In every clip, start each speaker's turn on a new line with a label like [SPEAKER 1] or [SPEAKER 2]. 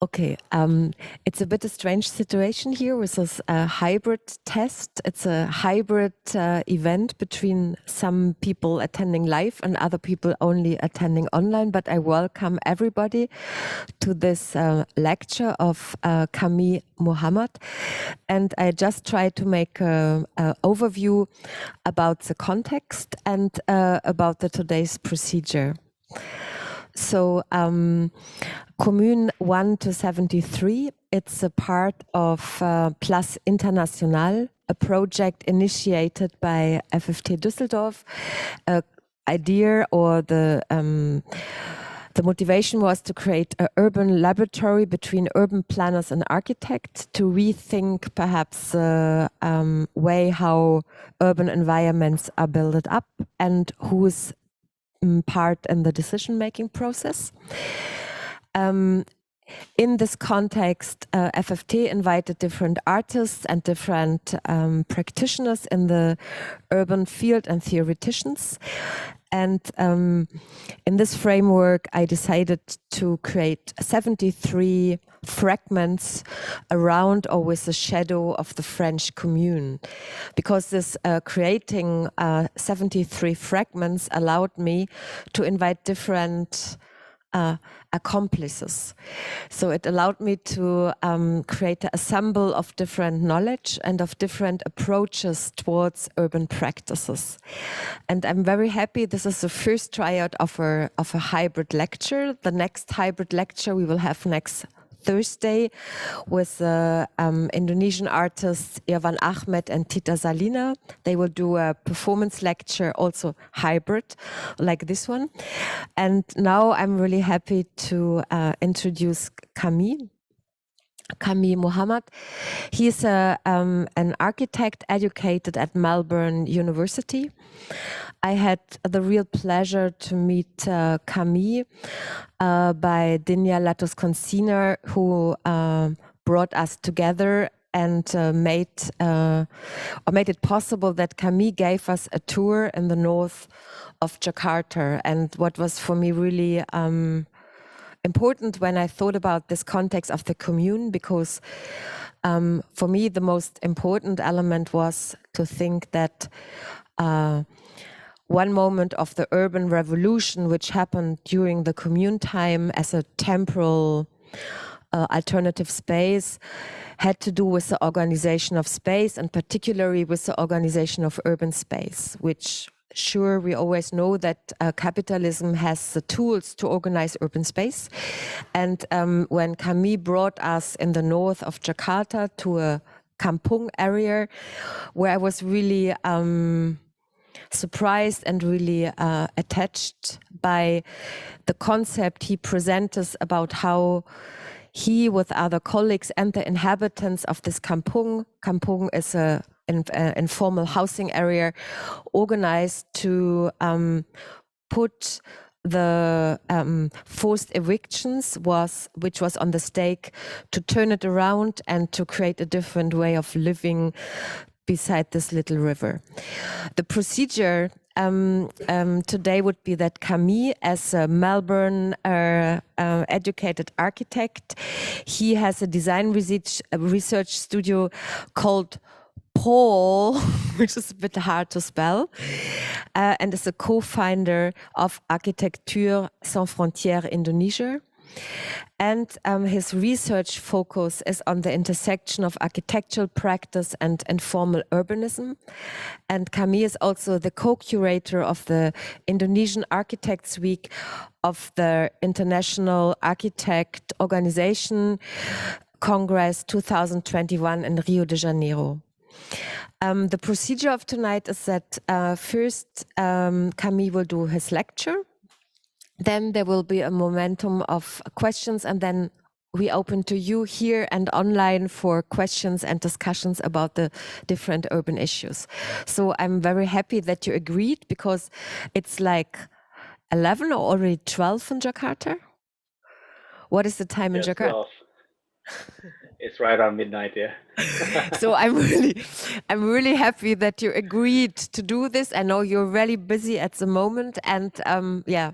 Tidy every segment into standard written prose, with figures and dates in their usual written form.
[SPEAKER 1] Okay, it's a bit a strange situation here with this hybrid test. It's a hybrid event between some people attending live and other people only attending online, but I welcome everybody to this lecture of Kamil Muhammad. And I just try to make an overview about the context and about the today's procedure. So Commune 1 to 73, it's a part of Place International, a project initiated by FFT Düsseldorf. Idea or the motivation was to create an urban laboratory between urban planners and architects to rethink perhaps the way how urban environments are built up and who's part in the decision-making process. In this context, FFT invited different artists and different practitioners in the urban field and theoreticians. And in this framework, I decided to create 73 fragments around or with the shadow of the French commune. Because this creating 73 fragments allowed me to invite different accomplices. So it allowed me to create an ensemble of different knowledge and of different approaches towards urban practices. And I'm very happy this is the first tryout of a hybrid lecture. The next hybrid lecture we will have next Thursday with Indonesian artists Irwan Ahmed and Tita Salina. They will do a performance lecture, also hybrid, like this one. And now I'm really happy to introduce Kamil Muhammad. He's an architect educated at Melbourne University. I had the real pleasure to meet Kamil by Dinya Latos-Consiner, who brought us together and made it possible that Kamil gave us a tour in the north of Jakarta. And what was for me really important when I thought about this context of the commune, because for me the most important element was to think that one moment of the urban revolution which happened during the commune time as a temporal alternative space had to do with the organization of space, and particularly with the organization of urban space, which sure, we always know that capitalism has the tools to organize urban space. And when Kamil brought us in the north of Jakarta to a kampung area, where I was really surprised and really attached by the concept he presented about how he, with other colleagues and the inhabitants of this kampung is a informal housing area, organized to put the forced evictions which was on the stake, to turn it around and to create a different way of living beside this little river. The procedure today would be that Kamil, as a Melbourne educated architect, he has a design research studio called Paul, which is a bit hard to spell, and is a co-founder of Architecture Sans Frontières Indonesia. And his research focus is on the intersection of architectural practice and informal urbanism. And Kamil is also the co-curator of the Indonesian Architects Week of the International Architect Organization Congress 2021 in Rio de Janeiro. The procedure of tonight is that first Kamil will do his lecture. Then there will be a momentum of questions, and then we open to you here and online for questions and discussions about the different urban issues. So I'm very happy that you agreed, because it's like 11 or already 12 in Jakarta. What is the time in Jakarta?
[SPEAKER 2] 12. It's right on midnight, yeah.
[SPEAKER 1] So I'm really happy that you agreed to do this. I know you're really busy at the moment, and yeah,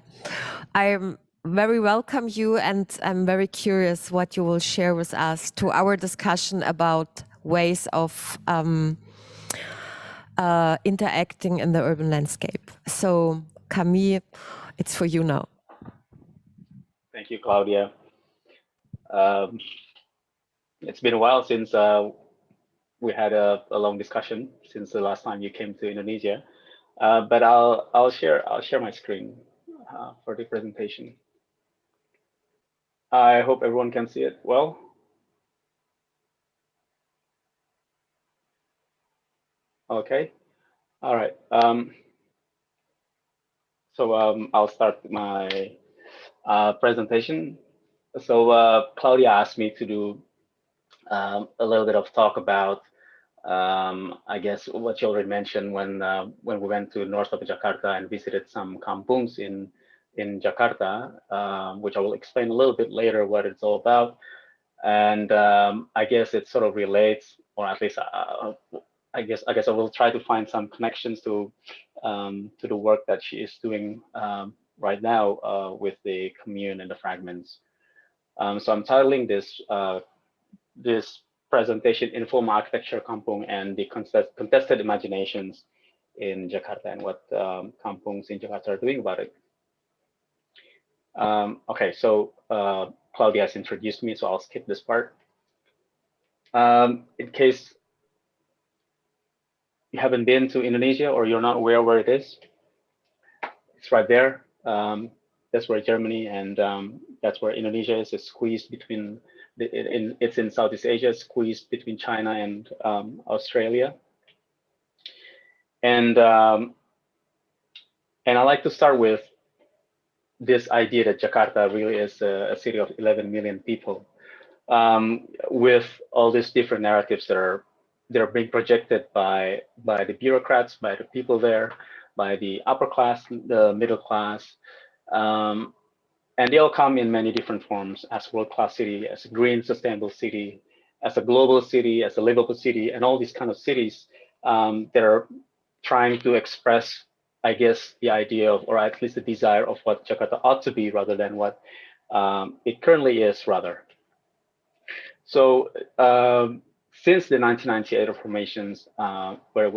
[SPEAKER 1] I'm very welcome you, and I'm very curious what you will share with us to our discussion about ways of interacting in the urban landscape. So, Kamil, it's for you now.
[SPEAKER 2] Thank you, Claudia. It's been a while since we had a long discussion since the last time you came to Indonesia. But I'll share my screen for the presentation. I hope everyone can see it well. Okay. All right. So I'll start my presentation. So Claudia asked me to do a little bit of talk about, I guess, what you already mentioned when we went to north of Jakarta and visited some kampungs in Jakarta, which I will explain a little bit later what it's all about. And I guess it sort of relates, or at least I guess I will try to find some connections to the work that she is doing right now with the commune and the fragments. So I'm titling this presentation "Informal Architecture, Kampung, and the Contested Imaginations in Jakarta and what kampungs in Jakarta are doing about it." Okay, so Claudia has introduced me, so I'll skip this part. In case you haven't been to Indonesia or you're not aware where it is, it's right there. That's where Germany and that's where Indonesia is. It's squeezed between, it's in Southeast Asia, squeezed between China and Australia. And I like to start with this idea that Jakarta really is a city of 11 million people, with all these different narratives that are being projected by the bureaucrats, by the people there, by the upper class, the middle class, and they all come in many different forms: as world-class city, as a green, sustainable city, as a global city, as a livable city, and all these kind of cities that are trying to express, I guess, the idea of, or at least the desire of what Jakarta ought to be, rather than what it currently is, rather. So since the 1998 reformations, where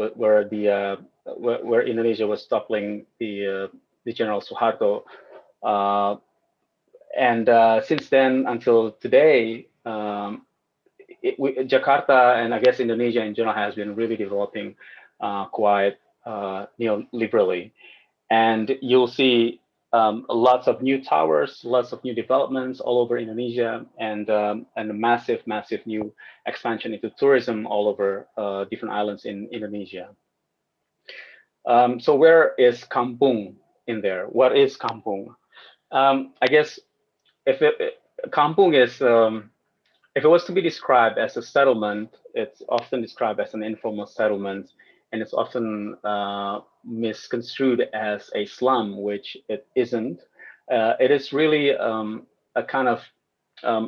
[SPEAKER 2] Indonesia was toppling the General Suharto, and since then until today, Jakarta and I guess Indonesia in general has been really developing quite neoliberally, and you'll see lots of new towers, lots of new developments all over Indonesia, and a massive new expansion into tourism all over different islands in Indonesia. So where is kampung in there? What is kampung? I guess kampung is, if it was to be described as a settlement, it's often described as an informal settlement, and it's often misconstrued as a slum, which it isn't. It is really a kind of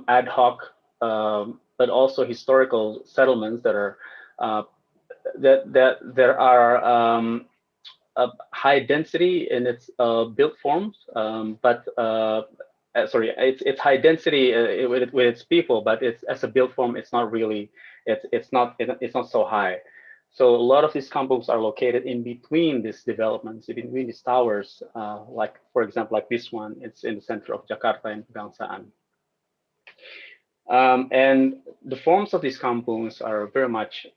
[SPEAKER 2] ad hoc, but also historical settlements that are that there are high density in its built forms, but sorry, it's high density with its people, but it's as a built form, it's not really, it's not so high. So a lot of these kampungs are located in between these developments, in between these towers, like for example, like this one, it's in the center of Jakarta in Pegangsaan. And the forms of these kampungs are very much,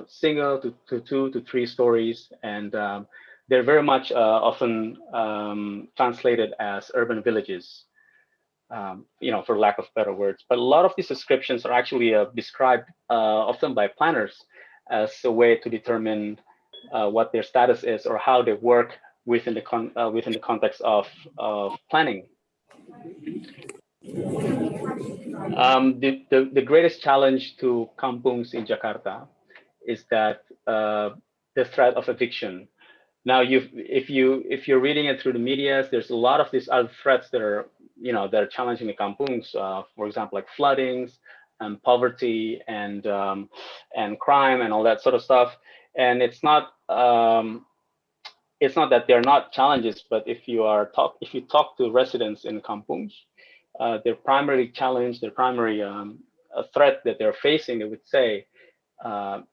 [SPEAKER 2] single to 2 to 3 stories, and they're very much often translated as urban villages, for lack of better words. But a lot of these descriptions are actually described often by planners as a way to determine what their status is or how they work within the context of planning. The greatest challenge to kampungs in Jakarta is that the threat of eviction. Now, if you're reading it through the media, there's a lot of these other threats that are challenging the kampungs. For example, like floodings and poverty and crime and all that sort of stuff. And it's not it's not that they're not challenges, but if you talk to residents in kampungs, their primary challenge, their primary threat that they're facing, they would say,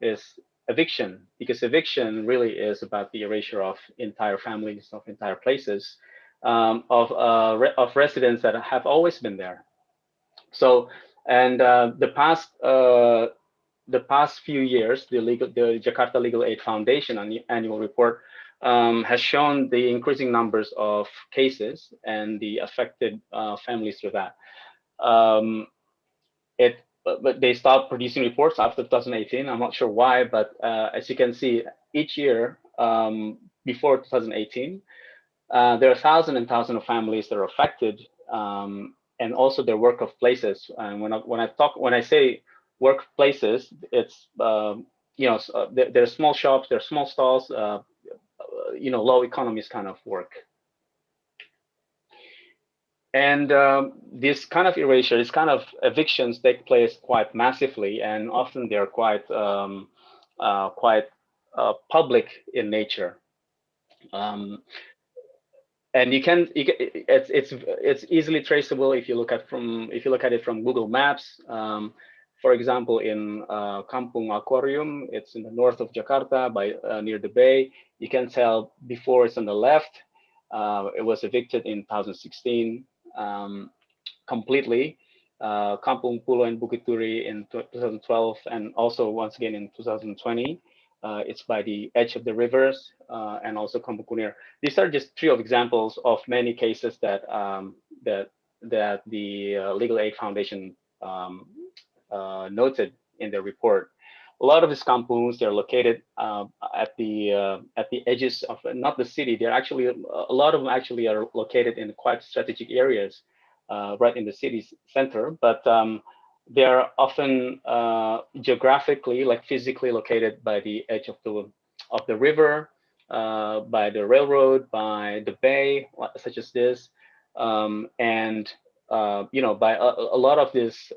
[SPEAKER 2] is eviction, because eviction really is about the erasure of entire families, of entire places, of residents that have always been there. So, and the past few years, the Jakarta Legal Aid Foundation annual report has shown the increasing numbers of cases and the affected families through that. But they stopped producing reports after 2018. I'm not sure why, but as you can see, each year before 2018, there are thousands and thousands of families that are affected, and also their work of places. And when I say workplaces, it's there are small shops, there are small stalls, low economies kind of work. And this kind of erasure, this kind of evictions take place quite massively, and often they're quite public in nature. And it's easily traceable if you look at it from Google Maps. For example, in Kampung Aquarium, it's in the north of Jakarta, by near the bay. You can tell before it's on the left. It was evicted in 2016 completely. Kampung Pulo and Bukit Duri in 2012, and also once again in 2020. It's by the edge of the rivers, and also Kampung Kunir. These are just three of examples of many cases that that the Legal Aid Foundation noted in their report. A lot of these kampungs, they're located at the edges of not the city. They're actually a lot of them actually are located in quite strategic areas, right in the city's center. But they are often geographically, like physically, located by the edge of the river, by the railroad, by the bay, such as this, and by a lot of this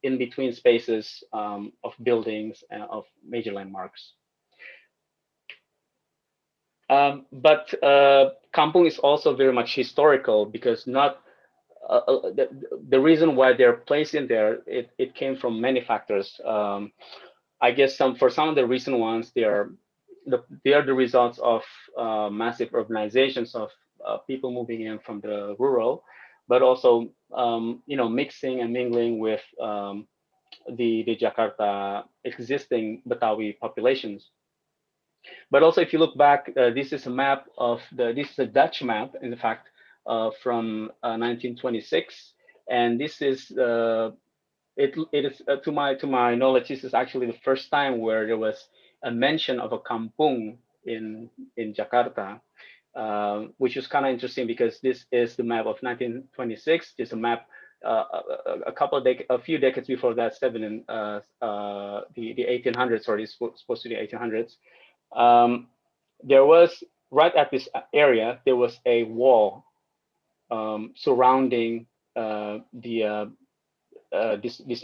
[SPEAKER 2] in between spaces of buildings and of major landmarks. But kampung is also very much historical, because not the reason why they're placed in there, it came from many factors. I guess for some of the recent ones, they are the results of massive urbanizations of people moving in from the rural, but also mixing and mingling with the Jakarta existing Betawi populations. But also, if you look back, this is a map this is a Dutch map, in fact, from 1926, and this is it is to my knowledge, this is actually the first time where there was a mention of a kampung in Jakarta, which is kind of interesting, because this is the map of 1926. This is a map a few decades before that, the 1800s, or it's supposed to be the 1800s. There was, right at this area, there was a wall surrounding this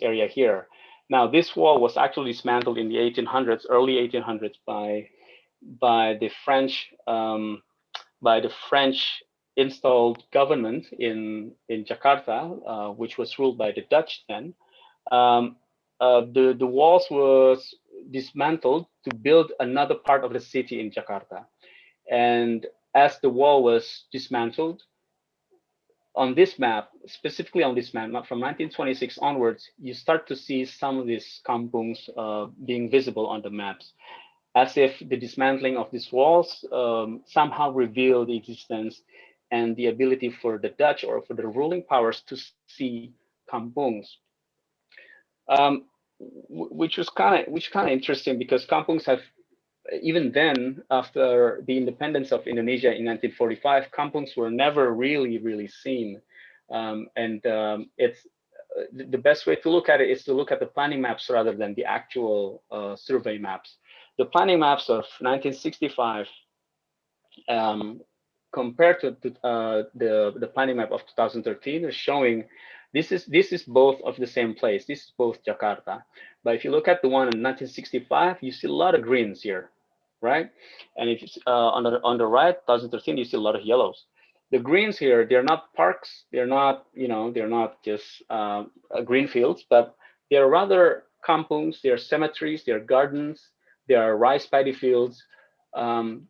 [SPEAKER 2] area here. Now, this wall was actually dismantled in the 1800s, early 1800s, by the French installed government in Jakarta, which was ruled by the Dutch then. The walls was dismantled to build another part of the city in Jakarta. And as the wall was dismantled, on this map, specifically on this map, from 1926 onwards, you start to see some of these kampungs being visible on the maps, as if the dismantling of these walls somehow revealed the existence and the ability for the Dutch or for the ruling powers to see kampungs. Which is kind of interesting, because kampungs have, even then, after the independence of Indonesia in 1945, kampungs were never really seen. It's the best way to look at it is to look at the planning maps rather than the actual survey maps. The planning maps of 1965 compared to the planning map of 2013 is showing this is both of the same place. This is both Jakarta. But if you look at the one in 1965, you see a lot of greens here. right? And if it's, on the right, 2013, you see a lot of yellows. The greens here, they're not parks, they're not, they're not just green fields, but they're rather kampungs, they're cemeteries, they're gardens, they are rice paddy fields.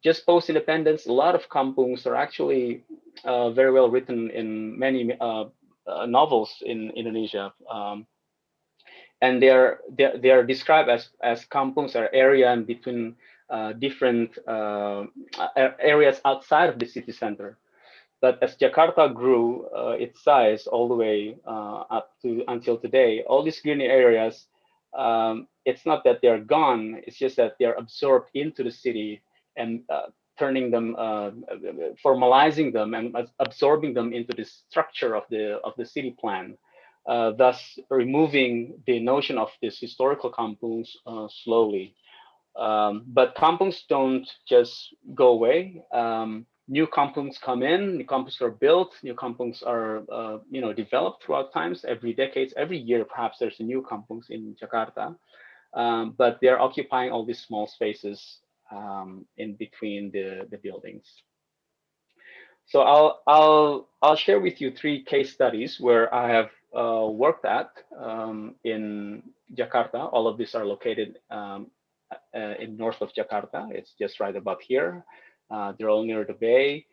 [SPEAKER 2] Just post-independence, a lot of kampungs are actually very well written in many novels in Indonesia. And they are described as kampungs, or area in between different areas outside of the city center. But as Jakarta grew its size all the way up to until today, all these green areas, it's not that they're gone, it's just that they're absorbed into the city and turning them, formalizing them and absorbing them into the structure of the city plan, thus removing the notion of this historical kampungs slowly. But kampungs don't just go away. New kampungs come in, new kampungs are built, new kampungs are developed throughout times, every decades, every year. Perhaps there's a new kampungs in Jakarta, but they're occupying all these small spaces in between the buildings. So I'll share with you 3 case studies where I have worked at in Jakarta. All of these are located in north of Jakarta. It's just right about here. They're all near the bay,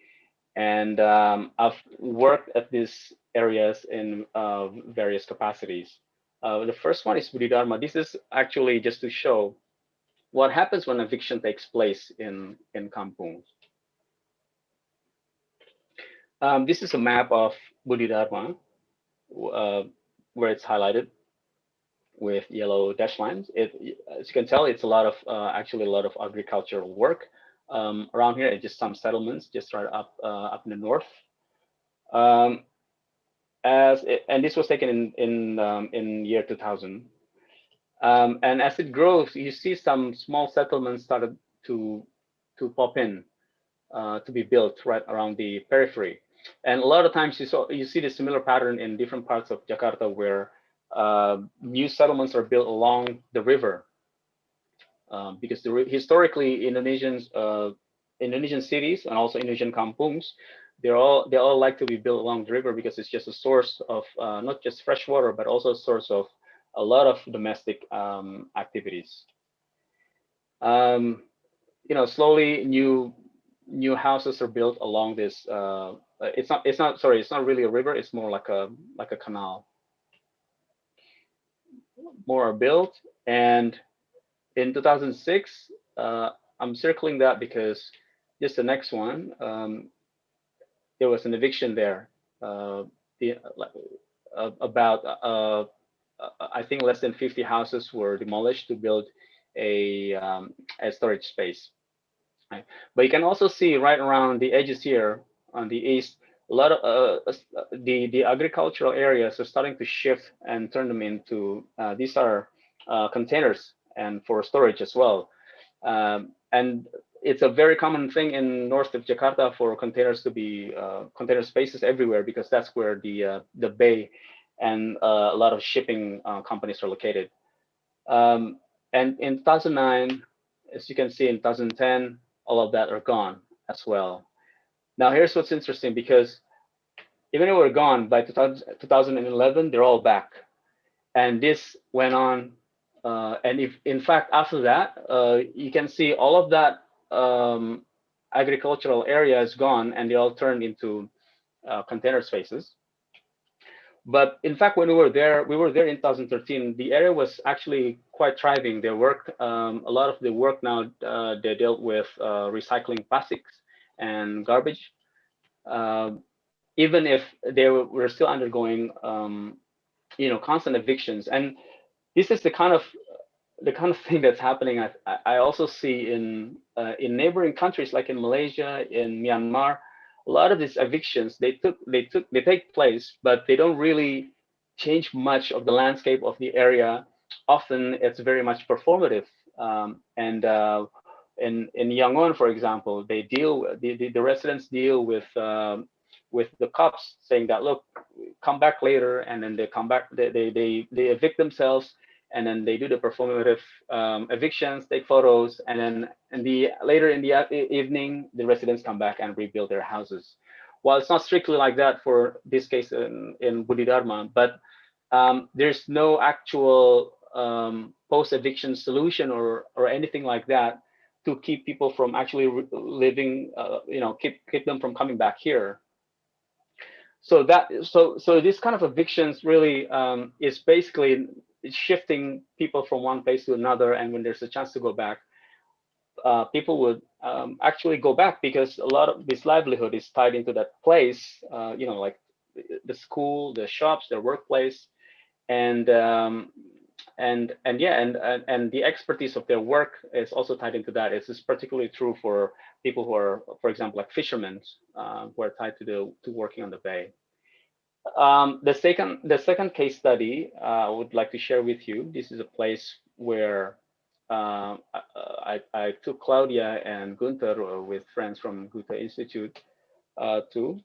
[SPEAKER 2] and I've worked at these areas in various capacities. The first one is Budi Dharma. This is actually just to show what happens when eviction takes place in kampungs. This is a map of Budi Dharma, where it's highlighted with yellow dash lines. As you can tell, it's a lot of actually a lot of agricultural work around here. It's just some settlements just right up in the north. And this was taken in year 2000. And as it grows, you see some small settlements started to pop in, to be built right around the periphery. And a lot of times you see the similar pattern in different parts of Jakarta, where new settlements are built along the river, because historically Indonesian cities and also Indonesian kampungs, they all like to be built along the river, because it's just a source of not just fresh water, but also a source of a lot of domestic activities. Slowly new houses are built along this. It's not really a river. It's more like a canal. More are built, and in 2006, I'm circling that because just the next one, there was an eviction there. About I think less than 50 houses were demolished to build a storage space. Right? But you can also see right around the edges here on the east, a lot of the agricultural areas are starting to shift and turn them into these are containers and for storage as well. And it's a very common thing in north of Jakarta for containers to be container spaces everywhere, because that's where the bay and a lot of shipping companies are located. And in 2009, as you can see, in 2010, all of that are gone as well. Now, here's what's interesting, because even though we're gone by 2011, they're all back. And this went on. And if, in fact, after that, you can see all of that agricultural area is gone, and they all turned into container spaces. But in fact, when we were there in 2013. The area was actually quite thriving. They worked a lot of the work now. They dealt with recycling plastics and garbage, even if they were still undergoing, constant evictions. And this is the kind of thing that's happening. I also see in neighboring countries like in Malaysia, in Myanmar. A lot of these evictions they take place, but they don't really change much of the landscape of the area. Often it's very much performative. And in Yangon, for example, they deal the residents deal with the cops saying that, look, come back later, and then they come back. They evict themselves, and then they do the performative evictions, take photos, and then later in the evening, the residents come back and rebuild their houses. Well, it's not strictly like that for this case in Budi Dharma, but there's no actual post-eviction solution or anything like that to keep people from actually living, keep them from coming back here. So this kind of evictions really is basically shifting people from one place to another, and when there's a chance to go back, people would actually go back because a lot of this livelihood is tied into that place, like the school, the shops, their workplace, and the expertise of their work is also tied into that. It's particularly true for people who are, for example, like fishermen, who are tied to working on the bay. The second case study I would like to share with you. This is a place where I took Claudia and Gunther with friends from Goethe Institute to.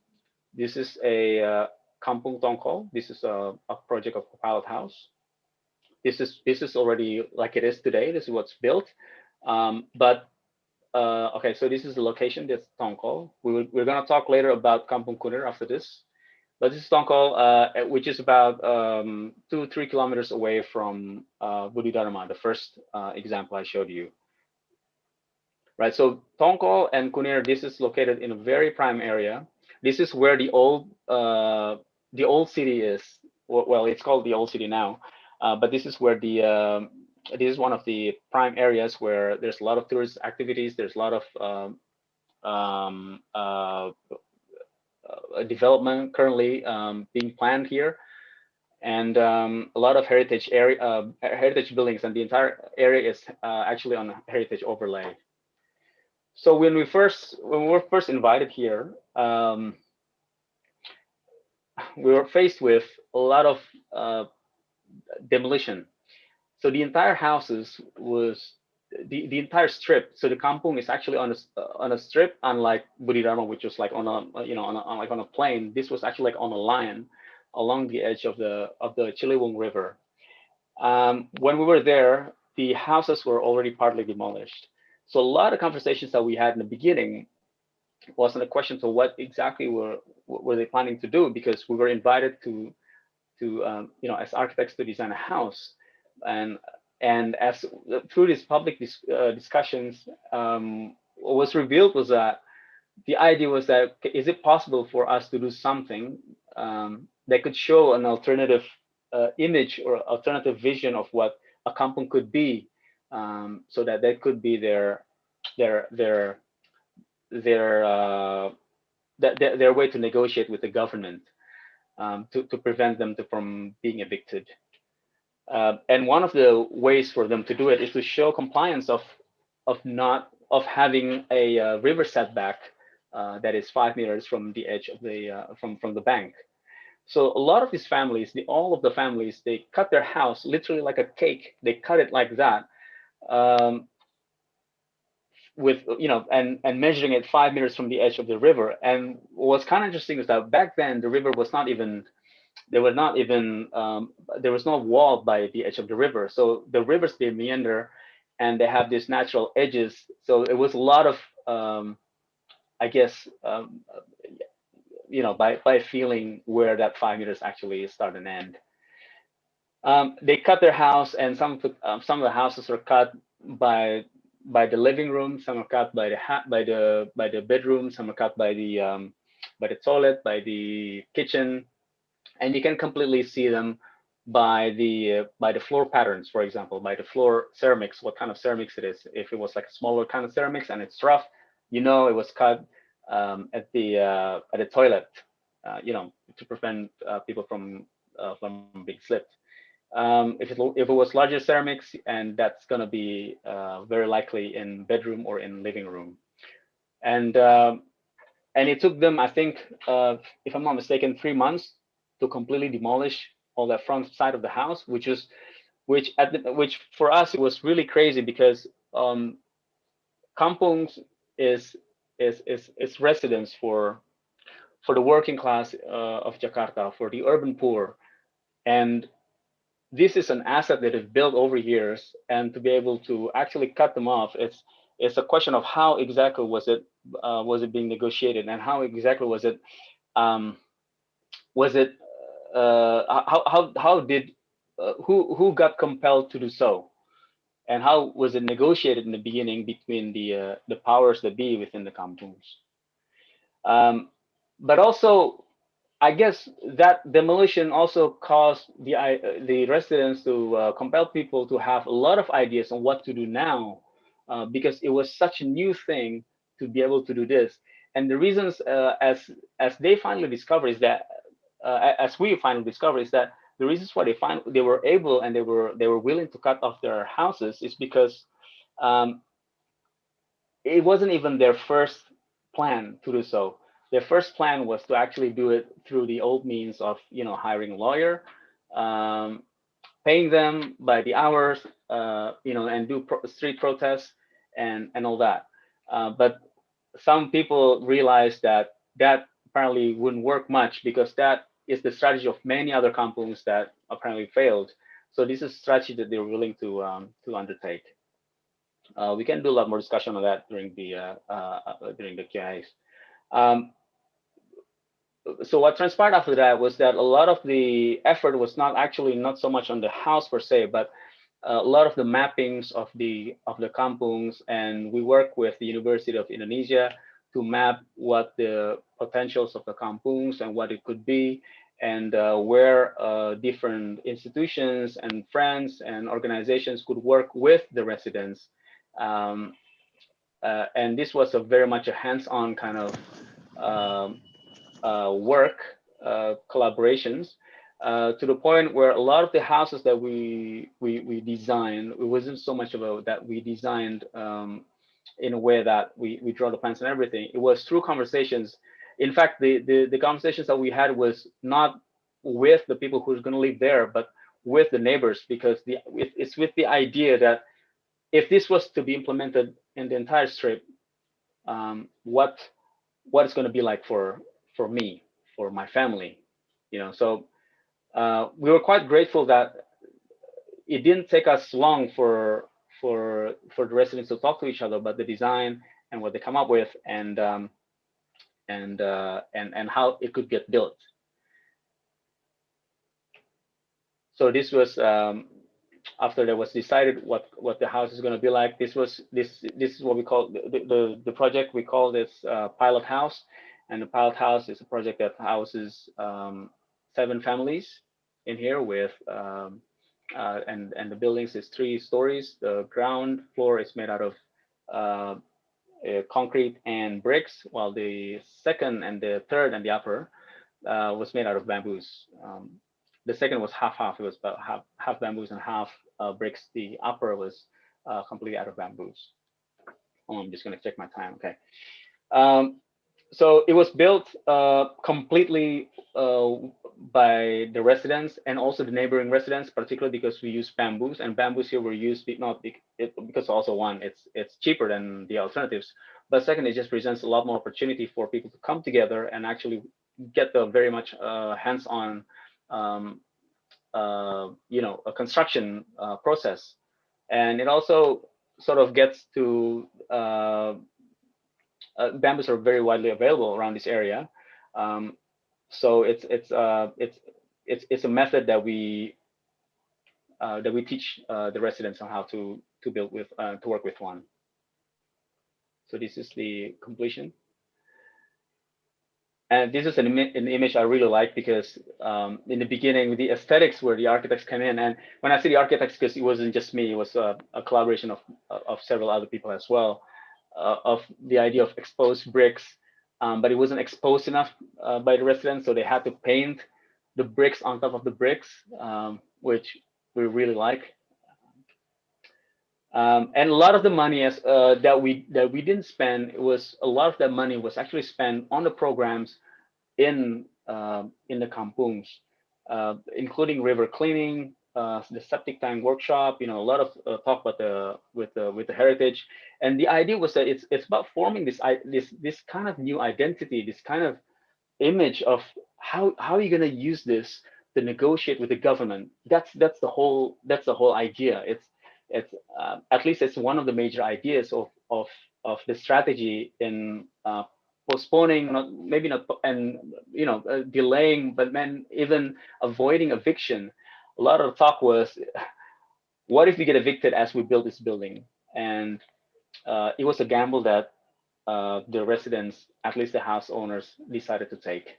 [SPEAKER 2] This is a kampung Tongkol. This is a project of a pilot house. This is already like it is today. This is what's built. Okay, so this is the location. This Tongkol. We're going to talk later about Kampung Kunir after this. But this is Tongkol, which is about 2-3 kilometers away from Budi Dharma, the first example I showed you. Right, so Tongkol and Kunir, this is located in a very prime area. This is where the old city is. Well, it's called the old city now, but this is where this is one of the prime areas where there's a lot of tourist activities. There's a lot of development currently being planned here, and a lot of heritage buildings, and the entire area is actually on a heritage overlay. So when we were first invited here, we were faced with a lot of demolition. So the entire houses was the entire strip. So the kampung is actually on a strip, unlike Budi Dharma, which was like on a plain. This was actually like on a line along the edge of the Ciliwung River. When we were there, the houses were already partly demolished. So a lot of conversations that we had in the beginning wasn't a question to what exactly were they planning to do, because we were invited to as architects to design a house, and as through these public discussions, what was revealed was that the idea was that, is it possible for us to do something that could show an alternative image or alternative vision of what a kampung could be, so that could be their way to negotiate with the government, to prevent them from being evicted. And one of the ways for them to do it is to show compliance of having a river setback that is 5 meters from the edge of the from the bank. So a lot of these families, all of the families, they cut their house literally like a cake. They cut it like that, with and measuring it 5 meters from the edge of the river. And what's kind of interesting is that back then the river was not even there was no wall by the edge of the river. So the rivers, they meander, and they have these natural edges. So it was a lot of I guess by feeling where that 5 meters actually start and end. They cut their house, and some of the houses are cut by the living room. Some are cut by the bedroom. Some are cut by the toilet, by the kitchen, and you can completely see them by the floor patterns. For example, by the floor ceramics, what kind of ceramics it is. If it was like a smaller kind of ceramics and it's rough, it was cut at the toilet, to prevent people from being slipped. If it was larger ceramics, and that's going to be very likely in bedroom or in living room. And it took them, I think, if I'm not mistaken, 3 months to completely demolish all that front side of the house, which for us it was really crazy, because kampungs is residence for the working class of Jakarta, for the urban poor, and this is an asset that is built over years, and to be able to actually cut them off, it's a question of how exactly was it being negotiated, and how exactly um, was it how did who got compelled to do so, and how was it negotiated in the beginning between the powers that be within the kampungs. But also, I guess that demolition also caused the residents to compel people to have a lot of ideas on what to do now, because it was such a new thing to be able to do this. And the reasons, as they finally discovered, is that as we finally discovered, is that the reasons why they were able, and they were willing to cut off their houses is because um, it wasn't even their first plan to do so. Their first plan was to actually do it through the old means of, hiring a lawyer, um, paying them by the hours, and do street protests and all that. But some people realized that that apparently wouldn't work much, because that is the strategy of many other kampungs that apparently failed. So this is a strategy that they're willing to undertake. We can do a lot more discussion on that during the Q&As. Um, so what transpired after that was that a lot of the effort was not so much on the house per se, but a lot of the mappings of the kampungs, and we work with the University of Indonesia to map what the potentials of the kampungs and what it could be, and where different institutions and friends and organizations could work with the residents. Um, and this was a very much a hands-on kind of um, work, collaborations, to the point where a lot of the houses that we designed, it wasn't so much about that we designed in a way that we draw the plans and everything. It was through conversations. In fact, the conversations that we had was not with the people who's going to live there, but with the neighbors, because it's with the idea that if this was to be implemented in the entire strip, what it's going to be like for me, for my family, So we were quite grateful that it didn't take us long for the residents to talk to each other about the design and what they come up with, and how it could get built. So this was after that was decided what the house is going to be like. This is what we call the project. We call this pilot house, and the pilot house is a project that houses 7 families in here with and the buildings is 3 stories. The ground floor is made out of concrete and bricks, while the second and the third and the upper was made out of bamboos. The second was half. It was about half bamboos and half bricks. The upper was completely out of bamboos. Oh, I'm just going to check my time. Okay. So it was built completely by the residents and also the neighboring residents, particularly because we use bamboos, and bamboos here were used not because also one, it's cheaper than the alternatives, but second, it just presents a lot more opportunity for people to come together and actually get the very much hands-on a construction process. And it also sort of gets to bamboos are very widely available around this area, so it's a method that we teach the residents on how to build with to work with one. So this is the completion. And this is an image I really like, because in the beginning, the aesthetics where the architects came in, and when I say the architects, because it wasn't just me, it was a collaboration of several other people as well, of the idea of exposed bricks, but it wasn't exposed enough by the residents, so they had to paint the bricks on top of the bricks, which we really like. And a lot of the money that we didn't spend, a lot of that money was actually spent on the programs in the kampungs, including river cleaning, the septic tank workshop. A lot of talk about with the heritage, and the idea was that it's about forming this kind of new identity, this kind of image of how are you going to use this to negotiate with the government. That's the whole idea. It's at least it's one of the major ideas of the strategy in postponing, maybe not, and delaying, but then even avoiding eviction. A lot of the talk was, what if we get evicted as we build this building? And it was a gamble that the residents, at least the house owners, decided to take.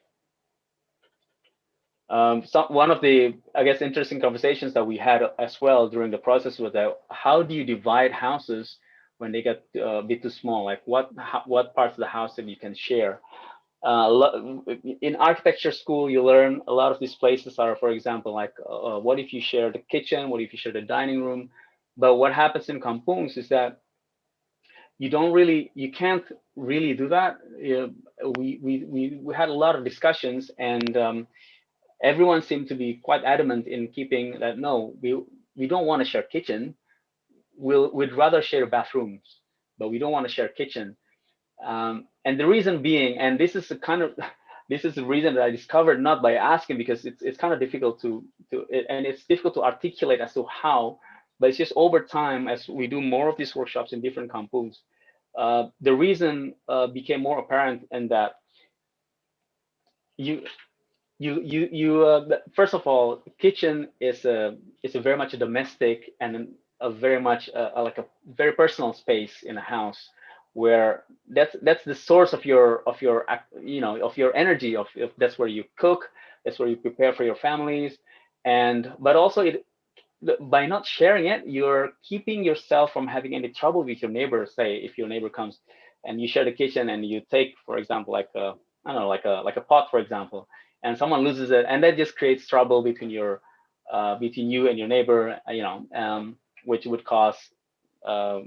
[SPEAKER 2] One of the, I guess, interesting conversations that we had as well during the process was that how do you divide houses when they get a bit too small? Like what parts of the house that you can share? In architecture school, you learn a lot of these places are, for example, like what if you share the kitchen? What if you share the dining room? But what happens in kampungs is that you can't really do that. We had a lot of discussions, and everyone seemed to be quite adamant in keeping that, no, we don't want to share kitchen. We'd rather share bathrooms, but we don't want to share kitchen. And the reason being, and this is the reason that I discovered, not by asking, because it's kind of difficult and it's difficult to articulate as to how, but it's just over time, as we do more of these workshops in different kampungs, the reason became more apparent, in that first of all, kitchen is a very much a domestic and a very much like a very personal space in a house, where that's the source of your energy, that's where you cook, that's where you prepare for your families. But also, by not sharing it, you're keeping yourself from having any trouble with your neighbor. Say if your neighbor comes and you share the kitchen, and you take, for example, like I don't know, like a pot, for example, and someone loses it, and that just creates trouble between you and your neighbor, which would cause not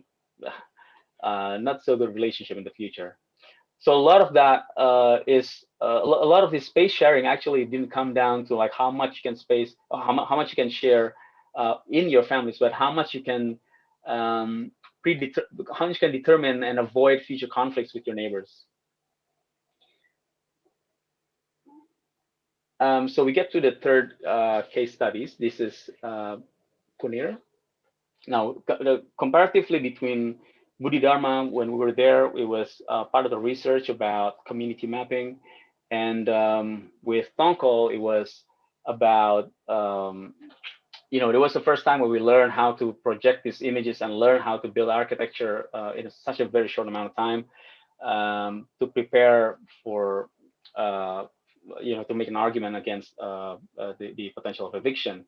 [SPEAKER 2] so good relationship in the future. So a lot of that is a lot of this space sharing actually didn't come down to like how much you can space, how much you can share in your families, but how much you can how much you can determine and avoid future conflicts with your neighbors. So we get to the third case studies. This is Kunir. Now, comparatively between Budi Dharma, when we were there, it was part of the research about community mapping. And with Tonkol, it was about, it was the first time where we learned how to project these images and learn how to build architecture in such a very short amount of time to prepare for, to make an argument against the potential of eviction.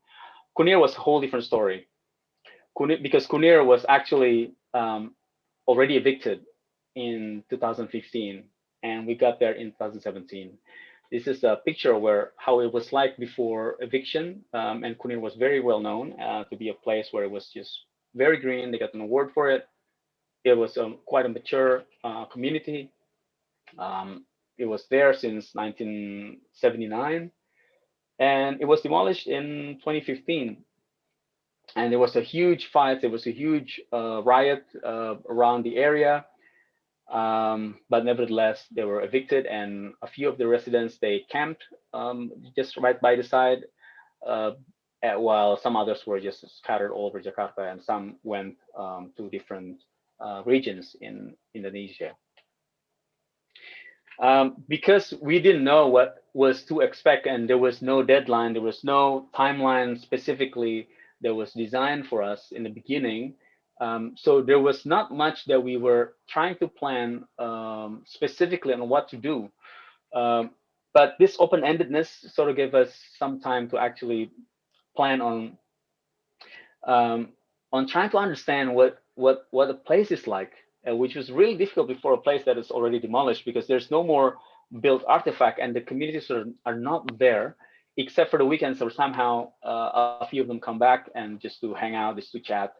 [SPEAKER 2] Kunir was a whole different story. Because Kunir was actually already evicted in 2015, and we got there in 2017. This is a picture where how it was like before eviction, and Kunir was very well known to be a place where it was just very green. They got an award for it. It was quite a mature community. It was there since 1979, and it was demolished in 2015. And there was a huge fight. There was a huge riot around the area. But nevertheless, they were evicted, and a few of the residents, they camped just right by the side, while some others were just scattered all over Jakarta, and some went to different regions in Indonesia. Because we didn't know what was to expect, and there was no deadline, there was no timeline specifically that was designed for us in the beginning. So there was not much that we were trying to plan specifically on what to do. But this open-endedness sort of gave us some time to actually plan on trying to understand what a place is like, which was really difficult before a place that is already demolished, because there's no more built artifact, and the communities are not there, except for the weekends, or somehow a few of them come back and just to hang out, just to chat.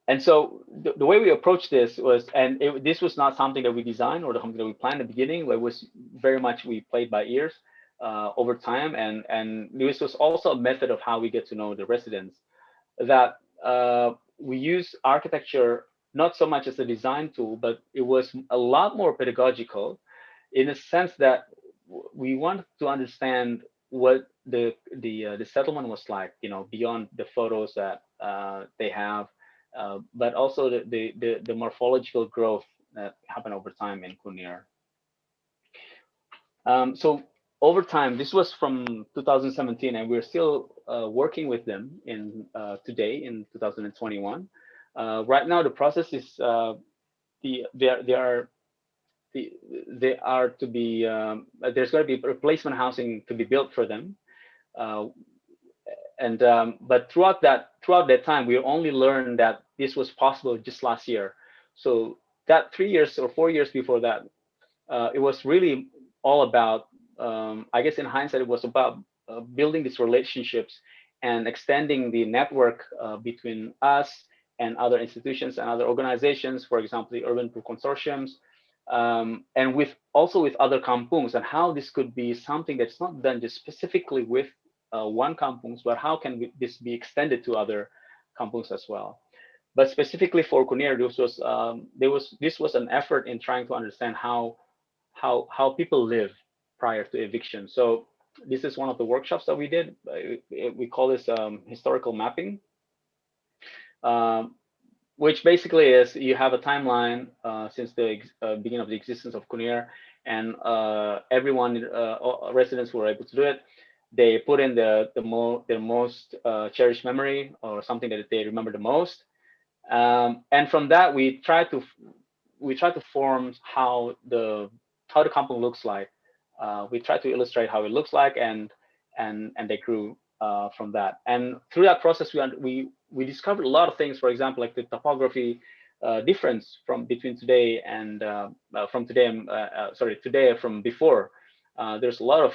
[SPEAKER 2] And so the way we approached this was, and this was not something that we designed or something that we planned at the beginning. It was very much we played by ears over time, and this was also a method of how we get to know the residents. That we use architecture not so much as a design tool, but it was a lot more pedagogical, in a sense that we want to understand what the settlement was like, beyond the photos that they have, but also the morphological growth that happened over time in Kunir. So over time, this was from 2017, and we're still working with them in today in 2021. Right now, the process is they are to be there's going to be replacement housing to be built for them, but throughout that time, we only learned that this was possible just last year. So that 3 years or 4 years before that, it was really all about, I guess in hindsight, it was about building these relationships and extending the network between us and other institutions and other organizations, for example, the Urban Poor Consortiums, and also with other kampungs, and how this could be something that's not done just specifically with one kampungs, but how can this be extended to other kampungs as well. But specifically for Kunir, this was an effort in trying to understand how people live prior to eviction. So this is one of the workshops that we did. We call this historical mapping, which basically is you have a timeline since the beginning of the existence of Kunir, and everyone, residents who were able to do it, they put in their most cherished memory or something that they remember the most, and from that we try to form how the kampung looks like. We try to illustrate how it looks like, and they grew from that. And through that process, we discovered a lot of things. For example, like the topography difference between today and today from before. There's a lot of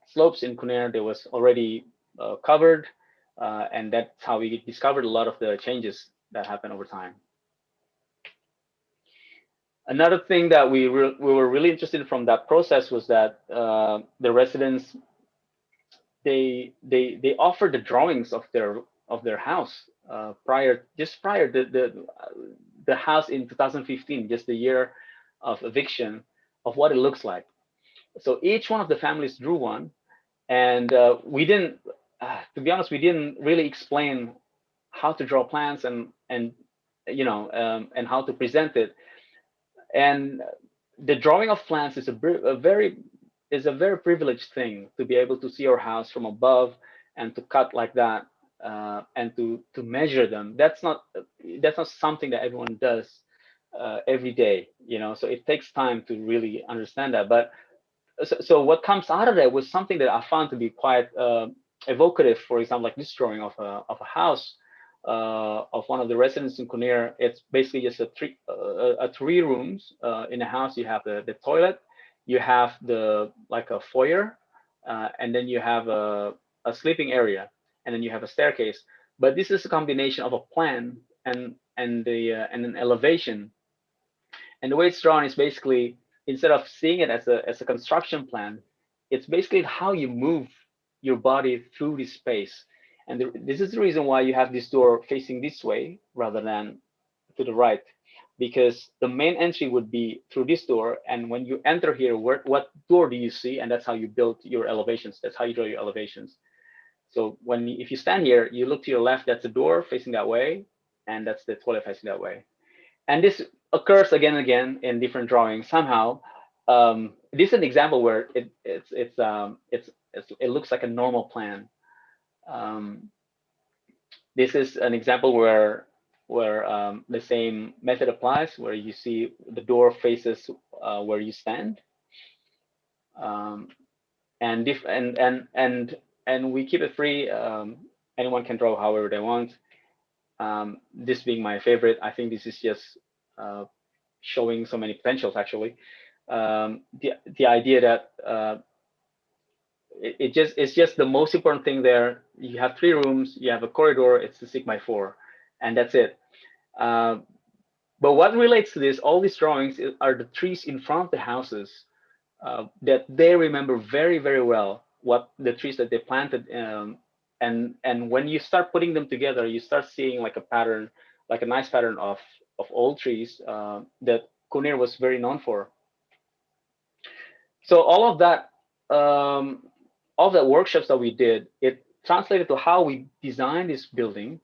[SPEAKER 2] slopes in Kunir that was already covered, and that's how we discovered a lot of the changes that happened over time. Another thing that we were really interested in from that process was that the residents, they offered the drawings of their house prior the house in 2015, just the year of eviction, of what it looks like. So each one of the families drew one, and we didn't, to be honest, we didn't really explain how to draw plans and how to present it. And the drawing of plants is a very privileged thing, to be able to see your house from above and to cut like that, and to measure them. That's not something that everyone does every day, so it takes time to really understand that. But so what comes out of that was something that I found to be quite evocative. For example, like this drawing of a house of one of the residents in Kunir. It's basically just a three rooms in a house. You have the toilet, you have like a foyer, and then you have a sleeping area, and then you have a staircase. But this is a combination of a plan and an elevation. And the way it's drawn is basically, instead of seeing it as a construction plan, it's basically how you move your body through this space. And this is the reason why you have this door facing this way rather than to the right, because the main entry would be through this door. And when you enter here, what door do you see? And that's how you build your elevations. That's how you draw your elevations. So if you stand here, you look to your left, that's the door facing that way, and that's the toilet facing that way. And this occurs again and again in different drawings. Somehow, this is an example where it looks like a normal plan. This is an example where the same method applies, where you see the door faces where you stand, and we keep it free. Anyone can draw however they want. This being my favorite, I think this is just showing so many potentials. Actually, the idea that it's just the most important thing there. You have 3 rooms, you have a corridor, it's the 6x4, and that's it. But what relates to this, all these drawings are the trees in front of the houses that they remember very, very well, what the trees that they planted. And when you start putting them together, you start seeing like a pattern, like a nice pattern of old trees that Kunir was very known for. So all of that of the workshops that we did, it translated to how we design this building.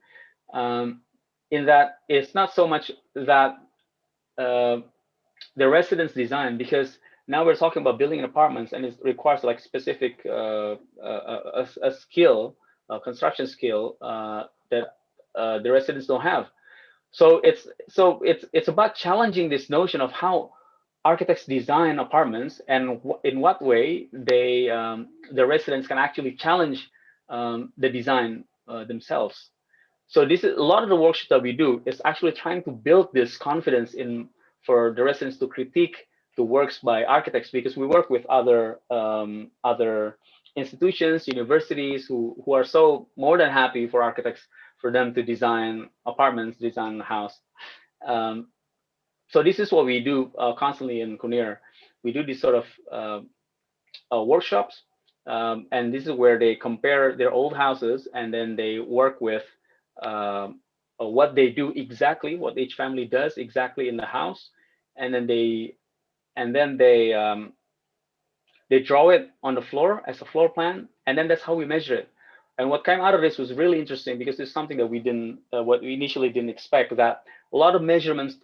[SPEAKER 2] In that it's not so much that the residence design, because now we're talking about building apartments, and it requires like specific a skill, a construction skill that the residents don't have. So it's about challenging this notion of how architects design apartments, and in what way they the residents can actually challenge the design themselves. So this is a lot of the workshops that we do is actually trying to build this confidence in for the residents to critique the works by architects, because we work with other institutions, universities who are so more than happy for architects for them to design apartments, design a house. So this is what we do constantly in Kunir. We do these sort of workshops, and this is where they compare their old houses, and then they work with what they do exactly, what each family does exactly in the house, and then they draw it on the floor as a floor plan, and then that's how we measure it. And what came out of this was really interesting, because it's something that we didn't, what we initially didn't expect, that a lot of measurements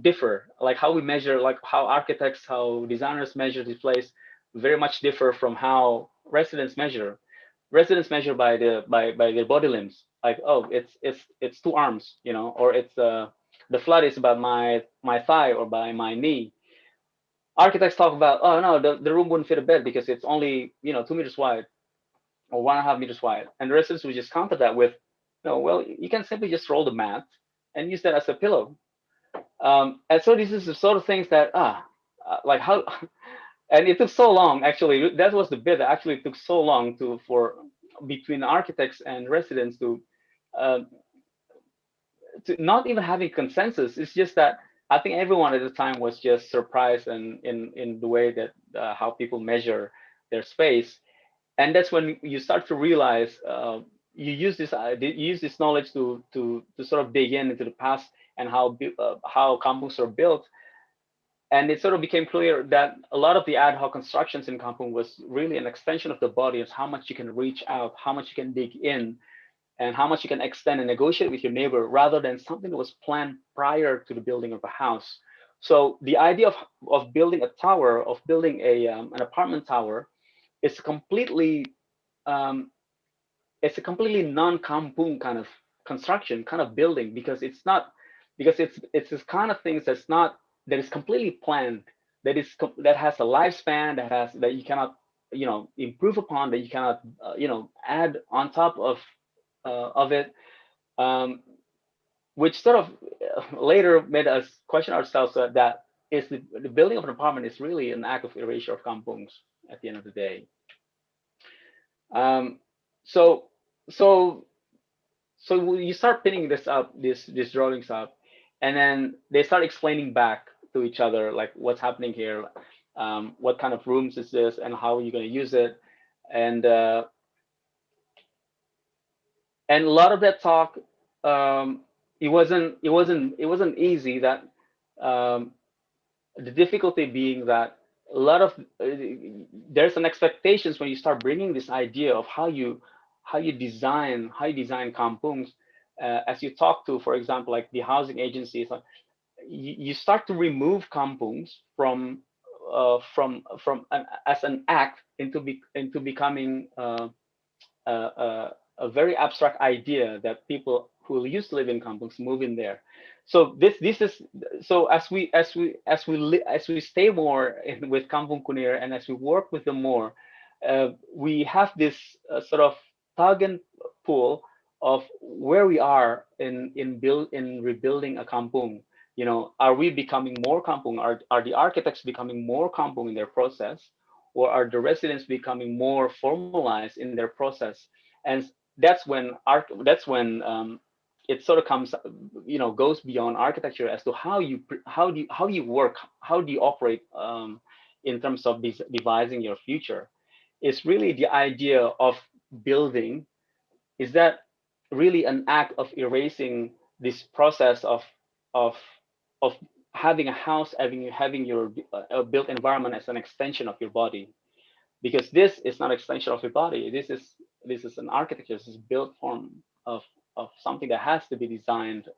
[SPEAKER 2] differ, like how we measure, like how architects, how designers measure this place, very much differ from how residents measure. Residents measure by their body limbs, like, oh, it's two arms, you know, or it's the flood is about my thigh or by my knee. Architects talk about, oh no, the room wouldn't fit a bed because it's only, you know, 2 meters wide or 1.5 meters wide, and the residents would just counter that with, no, well, you can simply just roll the mat and use that as a pillow. And so this is the sort of things that like how and it took so long, actually. That was the bit that actually took so long for between architects and residents uh, to not even having consensus. It's just that I think everyone at the time was just surprised, and in the way that how people measure their space. And that's when you start to realize you use this knowledge to sort of dig into the past, and how kampungs are built. And it sort of became clear that a lot of the ad hoc constructions in kampung was really an extension of the body. Is how much you can reach out, how much you can dig in, and how much you can extend and negotiate with your neighbor, rather than something that was planned prior to the building of a house. So the idea of building a tower, of building an apartment tower, is um, a completely non-kampung kind of construction, kind of building, because it's this kind of things that is completely planned, that has a lifespan, that you cannot, you know, improve upon, that you cannot, you know, add on top of it, um, which sort of later made us question ourselves that is the building of an apartment is really an act of erasure of kampungs at the end of the day. Um, so so so you start pinning this up, these drawings up, and then they start explaining back to each other, like, what's happening here, what kind of rooms is this, and how are you going to use it, and a lot of that talk, it wasn't easy. That um, the difficulty being that a lot of there's an expectations when you start bringing this idea of how you design kampungs, as you talk to, for example, like the housing agencies, like, you start to remove kampungs as an act into becoming a very abstract idea that people who used to live in kampungs move in there. So this is, so as we stay more with Kampung Kunir, and as we work with them more, we have this sort of tug and pull of where we are in rebuilding a kampung. You know, are we becoming more kampung? Are the architects becoming more kampung in their process, or are the residents becoming more formalized in their process? And that's when it sort of comes, you know, goes beyond architecture as to how you work, how do you operate, in terms of devising your future. It's really the idea of building. Is that really an act of erasing this process of of having a house, having your built environment as an extension of your body? because this is not an extension of your body. This is an architecture. This is built form of something that has to be designed,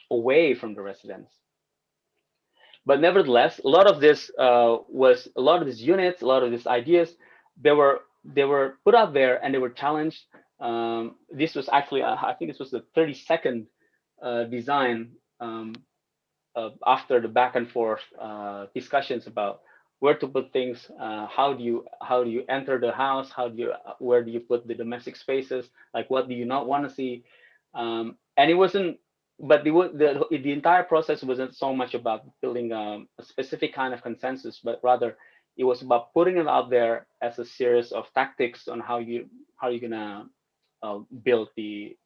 [SPEAKER 2] away from the residents. But nevertheless, a lot of this was a lot of these units, a lot of these ideas, they were put out there and they were challenged. This was actually, I think this was the 32nd design, after the back and forth discussions about where to put things, how do you enter the house, where do you put the domestic spaces, like what do you not want to see, and it wasn't. But the entire process wasn't so much about building a specific kind of consensus, but rather it was about putting it out there as a series of tactics on how you're gonna build the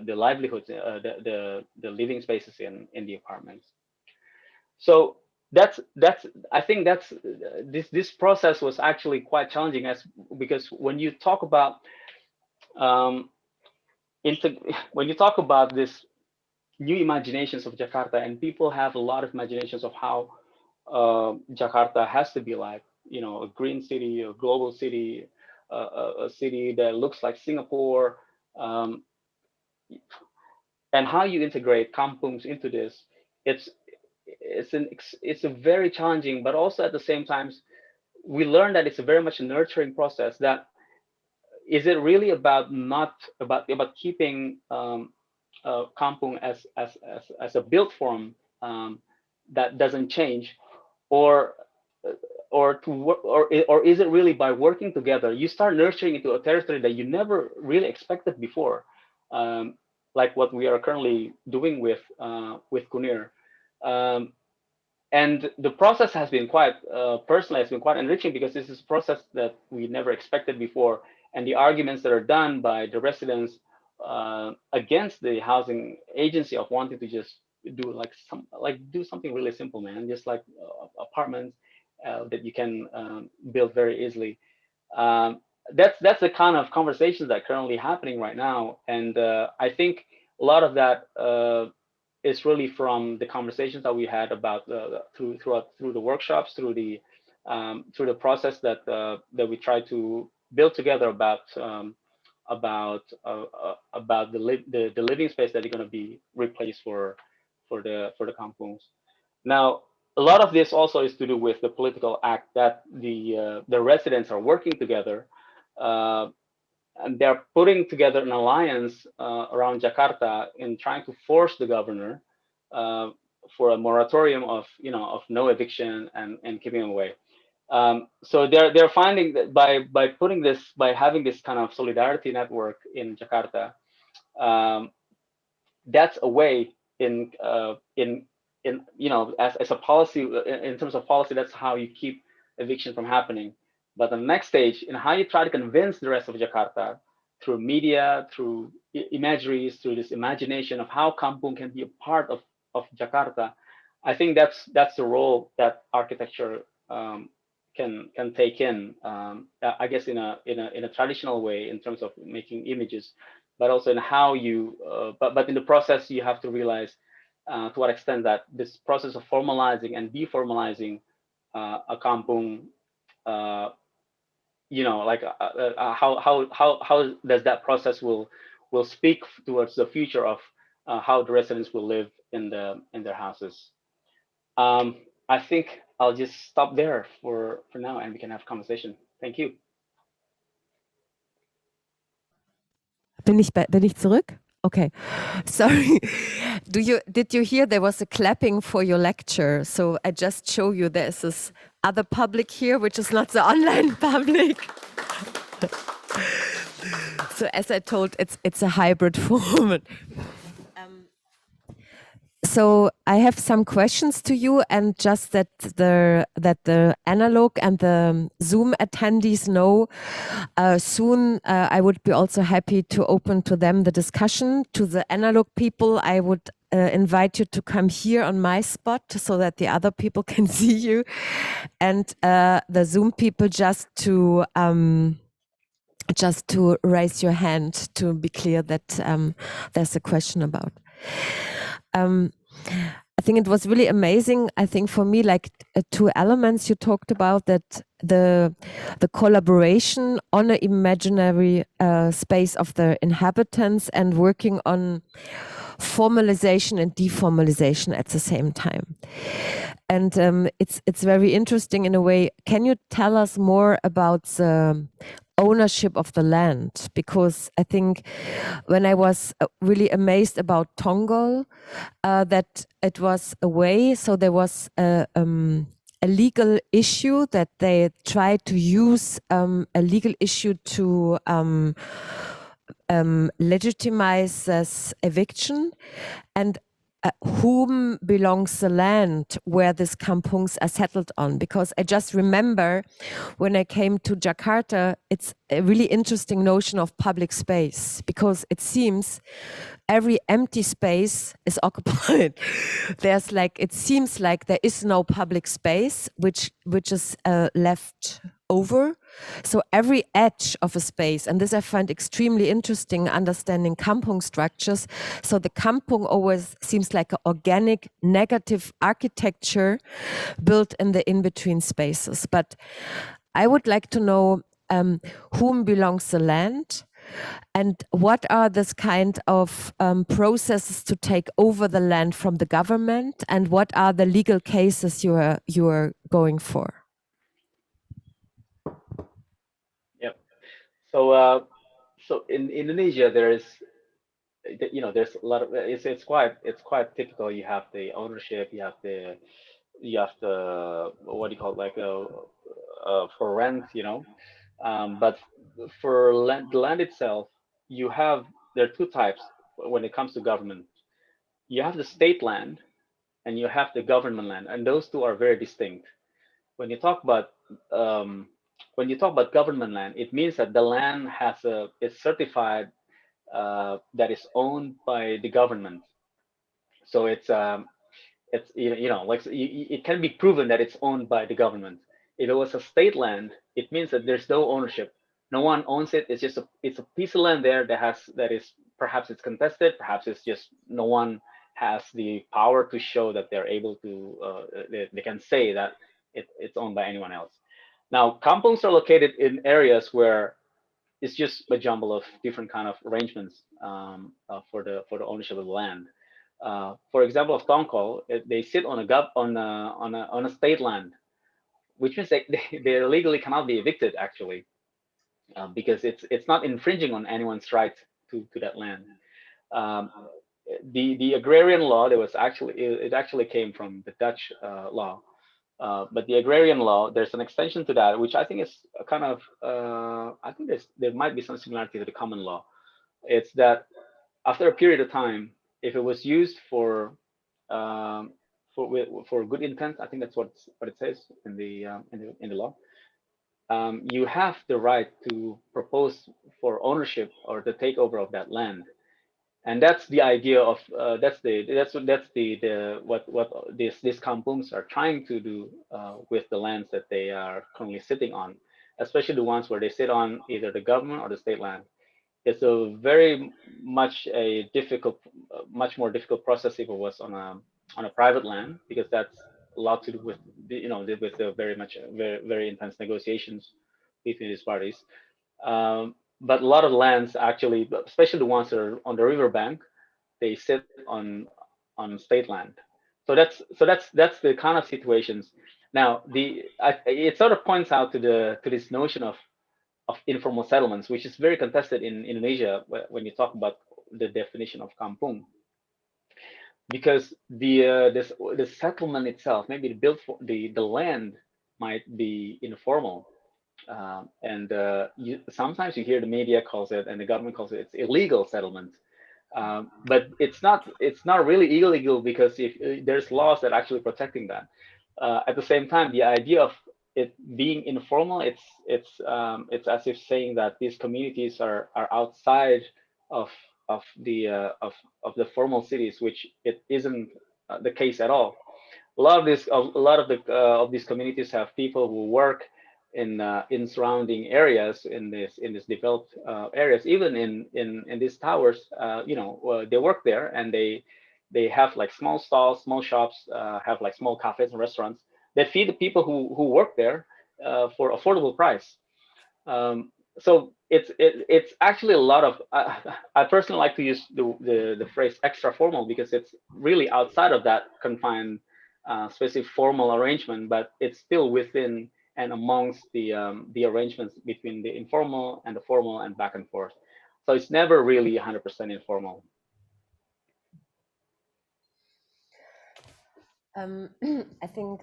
[SPEAKER 2] livelihoods, the living spaces in the apartments. So that's I think that's this process was actually quite challenging, because when you talk about when you talk about this new imaginations of Jakarta, and people have a lot of imaginations of how Jakarta has to be like, a green city, a global city, a city that looks like Singapore, and how you integrate kampungs into this. It's a very challenging, but also at the same time, we learn that it's a very much a nurturing process. That is it really about not about keeping kampung as a built form that doesn't change, or is it really by working together you start nurturing into a territory that you never really expected before, like what we are currently doing with Kunir. And the process has been quite personally, has been quite enriching, because this is a process that we never expected before, and the arguments that are done by the residents against the housing agency of wanting to just do something really simple, man, just like apartments that you can build very easily. That's the kind of conversations that are currently happening right now, and I think a lot of that is really from the conversations that we had about through the workshops, through the process that we try to build together about the living space that are going to be replaced for the kampungs. Now, a lot of this also is to do with the political act that the residents are working together, and they're putting together an alliance around Jakarta in trying to force the governor for a moratorium of no eviction and keeping them away. So they're finding that by having this kind of solidarity network in Jakarta, that's a way in as a policy, in terms of policy, that's how you keep eviction from happening. But the next stage, in how you try to convince the rest of Jakarta through media, through imageries, through this imagination of how kampung can be a part of Jakarta, I think that's the role that architecture can take in. I guess in a traditional way, in terms of making images, but also in how you. But in the process, you have to realize to what extent that this process of formalizing and deformalizing a kampung, how does that process will speak towards the future of how the residents will live in their houses. I think I'll just stop there for now, and we can have a conversation. Thank you.
[SPEAKER 1] Bin ich zurück? Okay, sorry. Did you hear there was a clapping for your lecture? So I just show you there's this other public here, which is not the online public. So as I told, it's a hybrid format. So I have some questions to you, and just that the analog and the Zoom attendees know, soon I would be also happy to open to them the discussion. To the analog people, I would invite you to come here on my spot so that the other people can see you, and the Zoom people just to raise your hand to be clear that there's a question about. I think it was really amazing. I think for me, like two elements you talked about, that the collaboration on an imaginary space of the inhabitants and working on formalization and deformalization at the same time. And it's very interesting in a way. Can you tell us more about the ownership of the land? Because I think when I was really amazed about Tongol, that it was a way, so there was a legal issue that they tried to use a legal issue to legitimize this eviction, and whom belongs the land where these kampungs are settled on. Because I just remember when I came to Jakarta, it's a really interesting notion of public space, because it seems every empty space is occupied. There's like, it seems like there is no public space which is left over. So every edge of a space, and this I find extremely interesting, understanding kampung structures. So the kampung always seems like an organic negative architecture built in the in-between spaces. But I would like to know whom belongs the land, and what are this kind of processes to take over the land from the government, and what are the legal cases you are going for?
[SPEAKER 2] Yep. So in Indonesia, there's there's a lot of it's quite typical. You have the ownership, you have the what do you call it, like for rent, but for the land itself, there are two types when it comes to government. You have the state land and you have the government land, and those two are very distinct. When you talk about um, government land, it means that the land is certified, that is owned by the government. So it's like it can be proven that it's owned by the government. If it was a state land, it means that there's no ownership. No one owns it. It's a piece of land there that is, perhaps it's contested, perhaps it's just no one has the power to show that they're able to, they can say that it's owned by anyone else. Now, kampungs are located in areas where it's just a jumble of different kind of arrangements, for the ownership of the land. For example, of Tongkol, they sit on a state land, which means they legally cannot be evicted, actually, because it's not infringing on anyone's right to that land. Um, the agrarian law, it actually came from the Dutch law. But the agrarian law, there's an extension to that, which I think is a kind of, I think there might be some similarity to the common law. It's that after a period of time, if it was used um, for good intent, I think that's what it says in the law. You have the right to propose for ownership or the takeover of that land, and that's the idea of, what these kampungs are trying to do with the lands that they are currently sitting on, especially the ones where they sit on either the government or the state land. It's a very much more difficult process if it was on a private land, because that's a lot to do with with the very intense negotiations between these parties. But a lot of lands, actually, especially the ones that are on the riverbank, they sit on state land. So that's the kind of situations. Now, it sort of points out to this notion of informal settlements, which is very contested in Indonesia when you talk about the definition of kampung, because the settlement itself, maybe the land might be informal, and sometimes you hear the media calls it, and the government calls it, it's illegal settlement. But it's not really illegal, because if there's laws that are actually protecting that. At the same time, the idea of it being informal, it's as if saying that these communities are outside of the formal cities, which it isn't the case at all. A lot of these communities have people who work in surrounding areas, in this developed areas, even in these towers. They work there, and They have like small stalls, small shops, have like small cafes and restaurants that feed the people who work there for affordable price. So it's actually a lot of. I personally like to use the phrase extra formal because it's really outside of that confined specific formal arrangement, but it's still within and amongst the arrangements between the informal and the formal and back and forth. So it's never really 100% informal.
[SPEAKER 1] I think,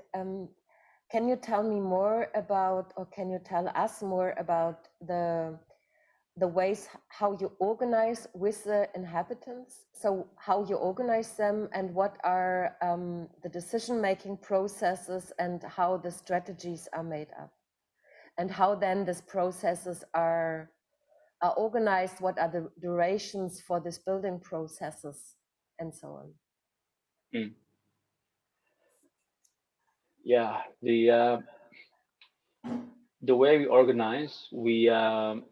[SPEAKER 1] can you tell me more about, or can you tell us more about the ways how you organize with the inhabitants? So how you organize them, and what are the decision-making processes, and how the strategies are made up, and how then these processes are organized, what are the durations for this building processes, and so on.
[SPEAKER 2] Mm. Yeah, the way we organize, we are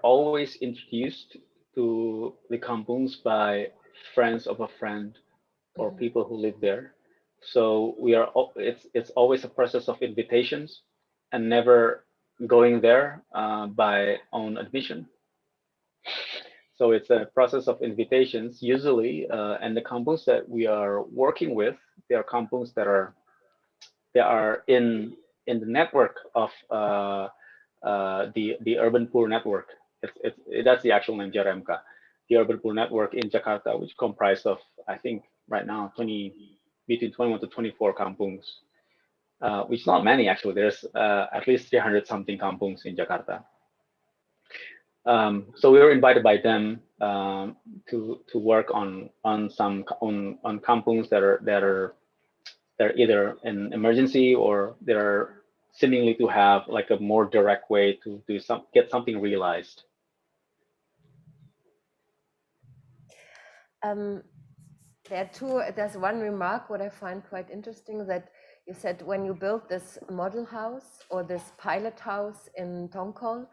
[SPEAKER 2] always introduced to the kampungs by friends of a friend or people who live there. So it's always a process of invitations and never going there by own admission. So it's a process of invitations usually, and the kampungs that we are working with, they are kampungs that are in the network of the urban poor network. That's the actual name, JRMK, the urban poor network in Jakarta, which comprised of, I think right now, between 21 to 24 kampungs, which is not many actually. There's at least 300 something kampungs in Jakarta. So we were invited by them to work on kampungs that are either an emergency or they're seemingly to have like a more direct way to get something realized.
[SPEAKER 1] There's one remark what I find quite interesting, that you said when you built this model house or this pilot house in Tongkol,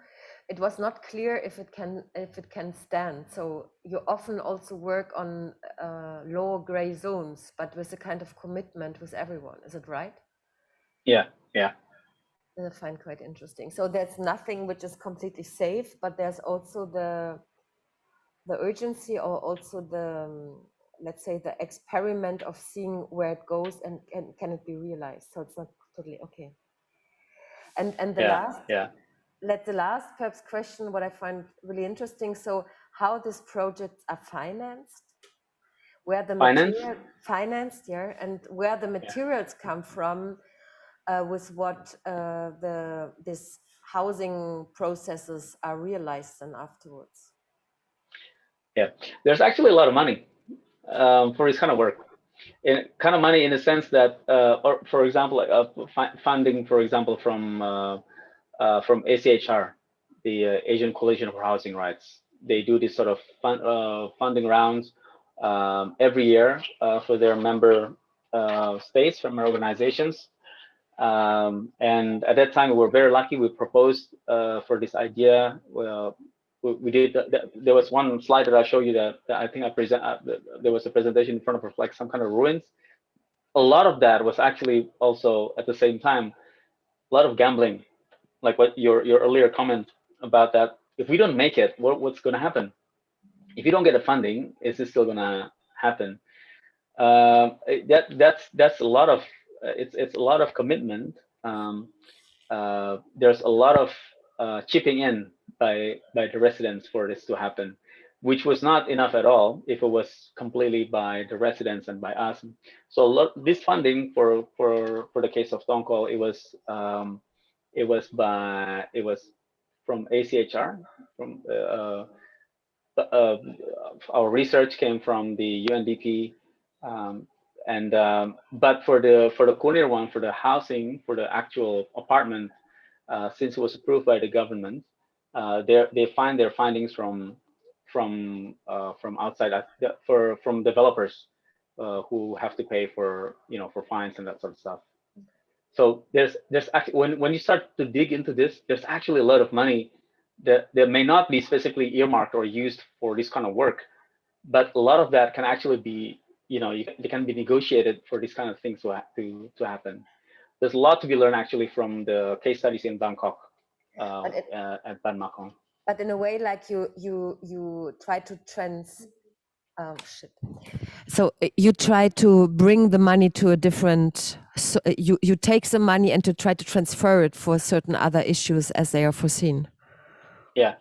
[SPEAKER 1] it was not clear if it can stand. So you often also work on low gray zones, but with a kind of commitment with everyone. Is it right?
[SPEAKER 2] Yeah, yeah.
[SPEAKER 1] I find quite interesting. So there's nothing which is completely safe, but there's also the urgency, or also the let's say the experiment of seeing where it goes, and can it be realized. So it's not totally okay. And the last perhaps question, what I find really interesting, so how these projects are financed, where the material financed, yeah, and where the materials come from, with what this housing processes are realized and afterwards.
[SPEAKER 2] Yeah, there's actually a lot of money for this kind of work. Kind of money in the sense that, or for example, funding, for example, from ACHR, the Asian Coalition for Housing Rights. They do this sort of funding rounds every year for their member states, from organizations. And at that time, we were very lucky. We proposed for this idea. Well, we did. There was one slide that I showed you that I think I present. There was a presentation in front of us, like some kind of ruins. A lot of that was actually also at the same time a lot of gambling, like what your earlier comment about that. If we don't make it, what's going to happen? If you don't get the funding, is this still going to happen? That's a lot of it's a lot of commitment. There's a lot of chipping in by the residents for this to happen, which was not enough at all if it was completely by the residents and by us. So this funding for the case of Tongkol, it was from ACHR. From our research came from the UNDP, but for the Kunir one, for the housing, for the actual apartment, since it was approved by the government, they find their findings from outside, from developers who have to pay for for fines and that sort of stuff. So there's actually, when you start to dig into this, there's actually a lot of money that may not be specifically earmarked or used for this kind of work, but a lot of that can actually be, they can be negotiated for these kind of things to happen. There's a lot to be learned actually from the case studies in Bangkok at Ban Makong.
[SPEAKER 1] But in a way, like you try to So you try to bring the money to a different. So you take the money and to try to transfer it for certain other issues as they are foreseen.
[SPEAKER 2] Yeah.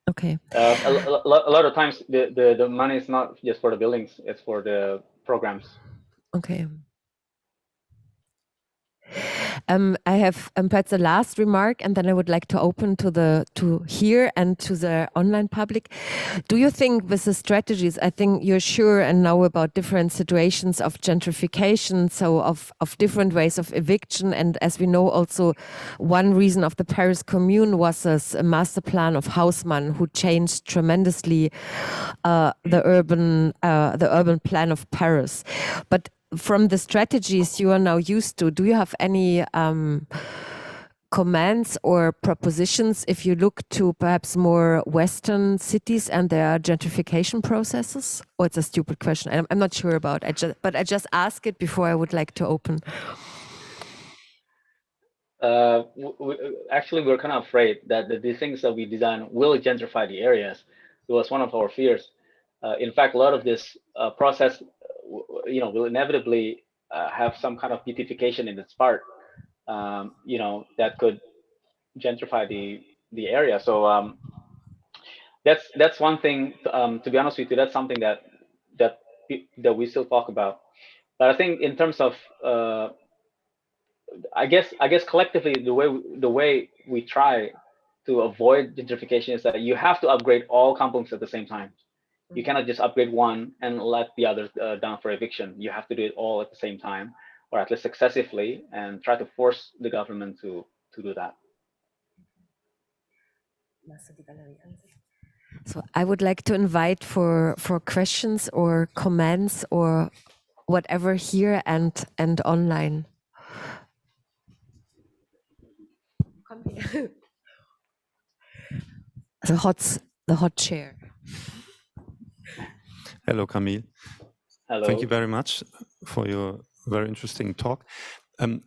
[SPEAKER 1] Okay.
[SPEAKER 2] A lot of times the money is not just for the buildings; it's for the programs.
[SPEAKER 1] Okay. I have perhaps a last remark, and then I would like to open to here and to the online public. Do you think with the strategies, I think you're sure and know about different situations of gentrification, so of different ways of eviction, and as we know, also one reason of the Paris Commune was a master plan of Haussmann, who changed tremendously the urban plan of Paris, but from the strategies you are now used to, do you have any comments or propositions if you look to perhaps more Western cities and their gentrification processes? Or it's a stupid question. I'm not sure about it, but I just ask it before I would like to open.
[SPEAKER 2] Actually, we're kind of afraid that the things that we design will gentrify the areas. It was one of our fears. In fact, a lot of this process, will inevitably have some kind of beautification in its part, that could gentrify the area. So that's one thing. To be honest with you, that's something that we still talk about. But I think in terms of I guess collectively the way we try to avoid gentrification is that you have to upgrade all kampungs at the same time. You cannot just upgrade one and let the others down for eviction. You have to do it all at the same time, or at least successively, and try to force the government to do that.
[SPEAKER 1] So I would like to invite for questions or comments or whatever here and online. The hot chair.
[SPEAKER 3] Hello, Kamil.
[SPEAKER 2] Hello.
[SPEAKER 3] Thank you very much for your very interesting talk. I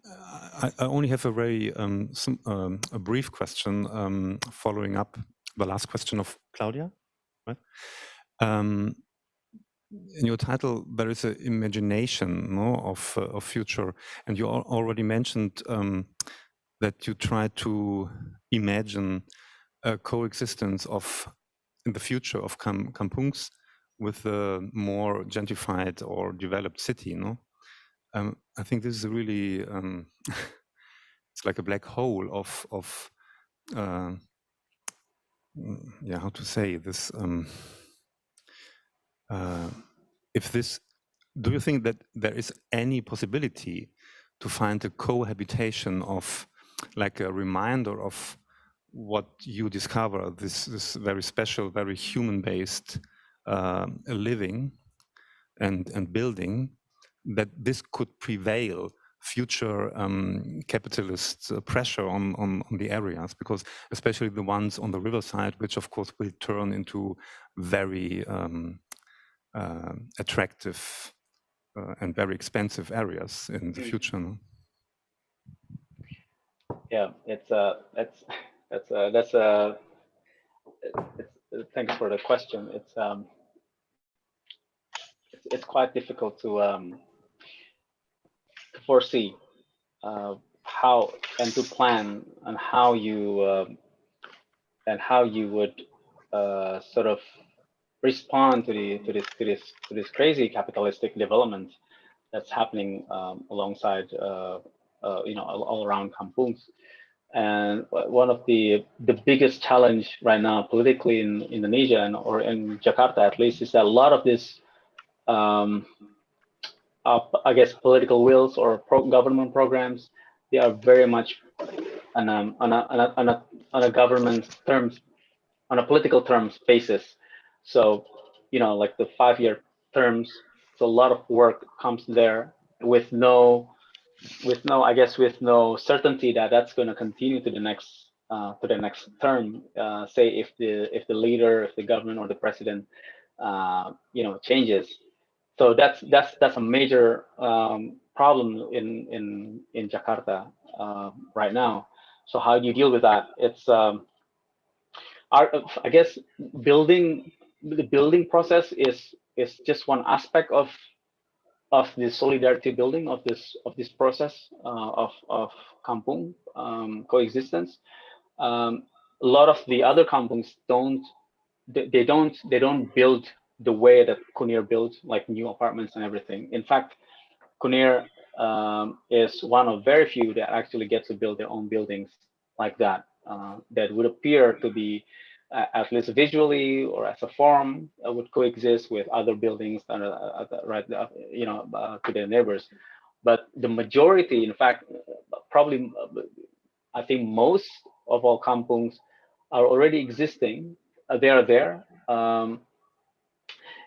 [SPEAKER 3] only have a very a brief question following up the last question of Claudia. Right? In your title, there is an imagination, no, of future, and you already mentioned that you try to imagine a coexistence of in the future of kampungs with a more gentrified or developed city. No, I think this is really it's like a black hole of yeah, how to say this. If this, do you think that there is any possibility to find a cohabitation of, like a reminder of what you discover, this very special, very human-based living and building, that this could prevail future capitalist pressure on the areas, because especially the ones on the riverside, which of course will turn into very attractive and very expensive areas in the future. No?
[SPEAKER 2] Yeah, thanks for the question. It's quite difficult to foresee how and to plan and how you would sort of respond to this crazy capitalistic development that's happening alongside all around kampungs. And one of the biggest challenge right now politically in Indonesia or in Jakarta at least is that a lot of this I guess political wills or government programs, they are very much on a government terms, on a political terms basis. So like the 5-year terms, so a lot of work comes there with no certainty that that's going to continue to the next to the next term, say if the leader, if the government or the president, changes. So that's a major problem in Jakarta right now. So how do you deal with that? It's I guess the building process is just one aspect of the solidarity building of this process of kampung coexistence. A lot of the other kampungs don't build the way that Kunir built, like new apartments and everything. In fact, Kunir is one of very few that actually get to build their own buildings like that, that would appear to be, at least visually or as a form, would coexist with other buildings that are to their neighbors. But the majority, in fact, probably, I think most of all kampungs are already existing. They are there, and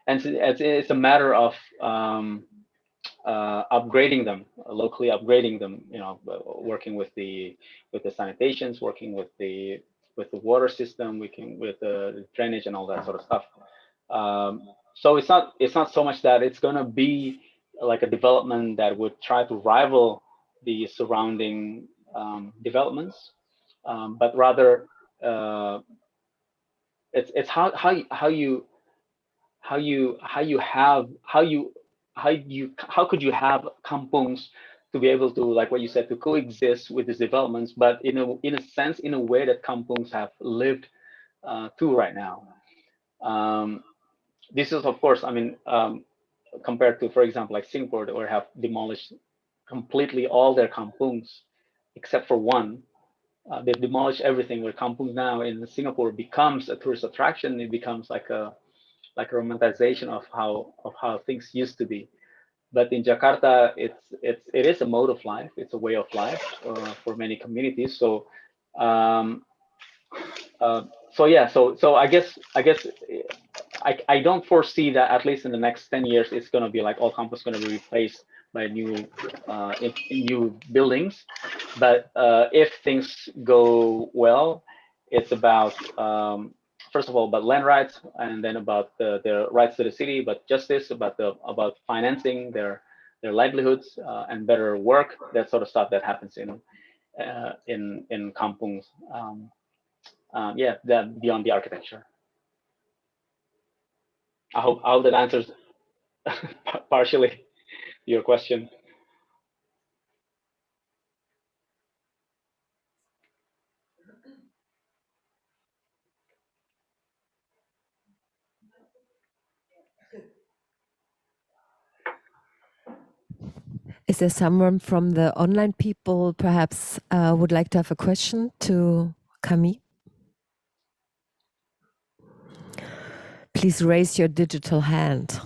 [SPEAKER 2] it's a matter of upgrading them, locally upgrading them. Working with the sanitations, working with the water system, working with the drainage and all that sort of stuff. So it's not so much that it's going to be like a development that would try to rival the surrounding developments, but rather it's how could you have kampungs to be able to, like what you said, to coexist with these developments, but in a sense, in a way that kampungs have lived to right now. This is, of course, I mean, compared to, for example, like Singapore, that have demolished completely all their kampungs except for one. They've demolished everything. Where kampung now in Singapore becomes a tourist attraction. It becomes like a romanticization of how things used to be. But in Jakarta, it is a mode of life. It's a way of life for many communities. So so I guess I don't foresee that, at least in the next 10 years, it's going to be like all campus going to be replaced by new buildings. But if things go well, it's about first of all about land rights, and then about their rights to the city, but justice, about financing their livelihoods, and better work, that sort of stuff that happens in kampungs. That beyond the architecture. I hope that answers partially your question.
[SPEAKER 1] Is there someone from the online people perhaps would like to have a question to Kamil? Please raise your digital hand.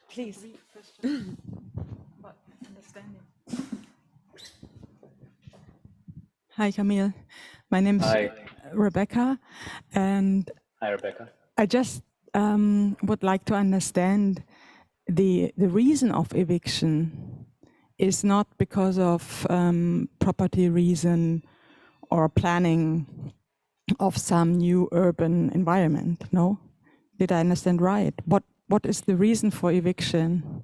[SPEAKER 1] Please.
[SPEAKER 4] Hi, Kamil. My name is Rebecca, and
[SPEAKER 2] hi, Rebecca.
[SPEAKER 4] I just would like to understand the reason of eviction is not because of property reason or planning of some new urban environment. No, did I understand right? What is the reason for eviction?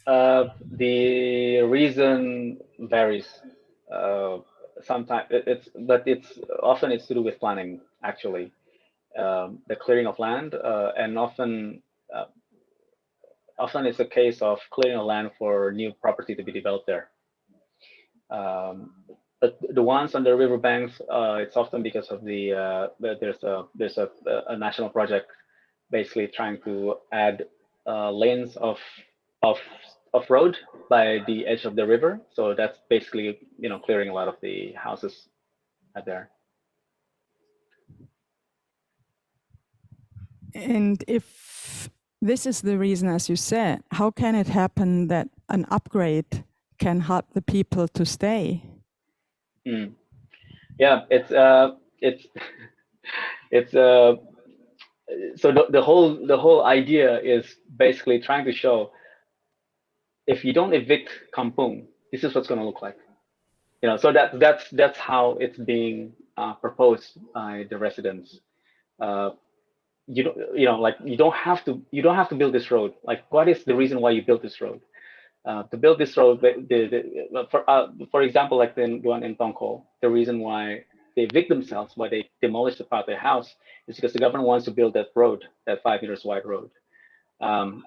[SPEAKER 2] The reason varies. Sometimes it's often to do with planning, actually, the clearing of land, and often it's a case of clearing of land for new property to be developed there. But the ones on the riverbanks, it's often because of there's a national project basically trying to add lanes of road by the edge of the river. So that's basically clearing a lot of the houses out there.
[SPEAKER 4] And if this is the reason, as you said, how can it happen that an upgrade can help the people to stay?
[SPEAKER 2] Yeah, it's so the whole idea is basically trying to show if you don't evict kampung, this is what's going to look like. You know, so that's how it's being proposed by the residents. You don't have to build this road. Like, what is the reason why you built this road? To build this road, for example, like the one in Tongko, the reason why they evict themselves, why they demolish the part of their house, is because the government wants to build that road, that 5 meters wide road.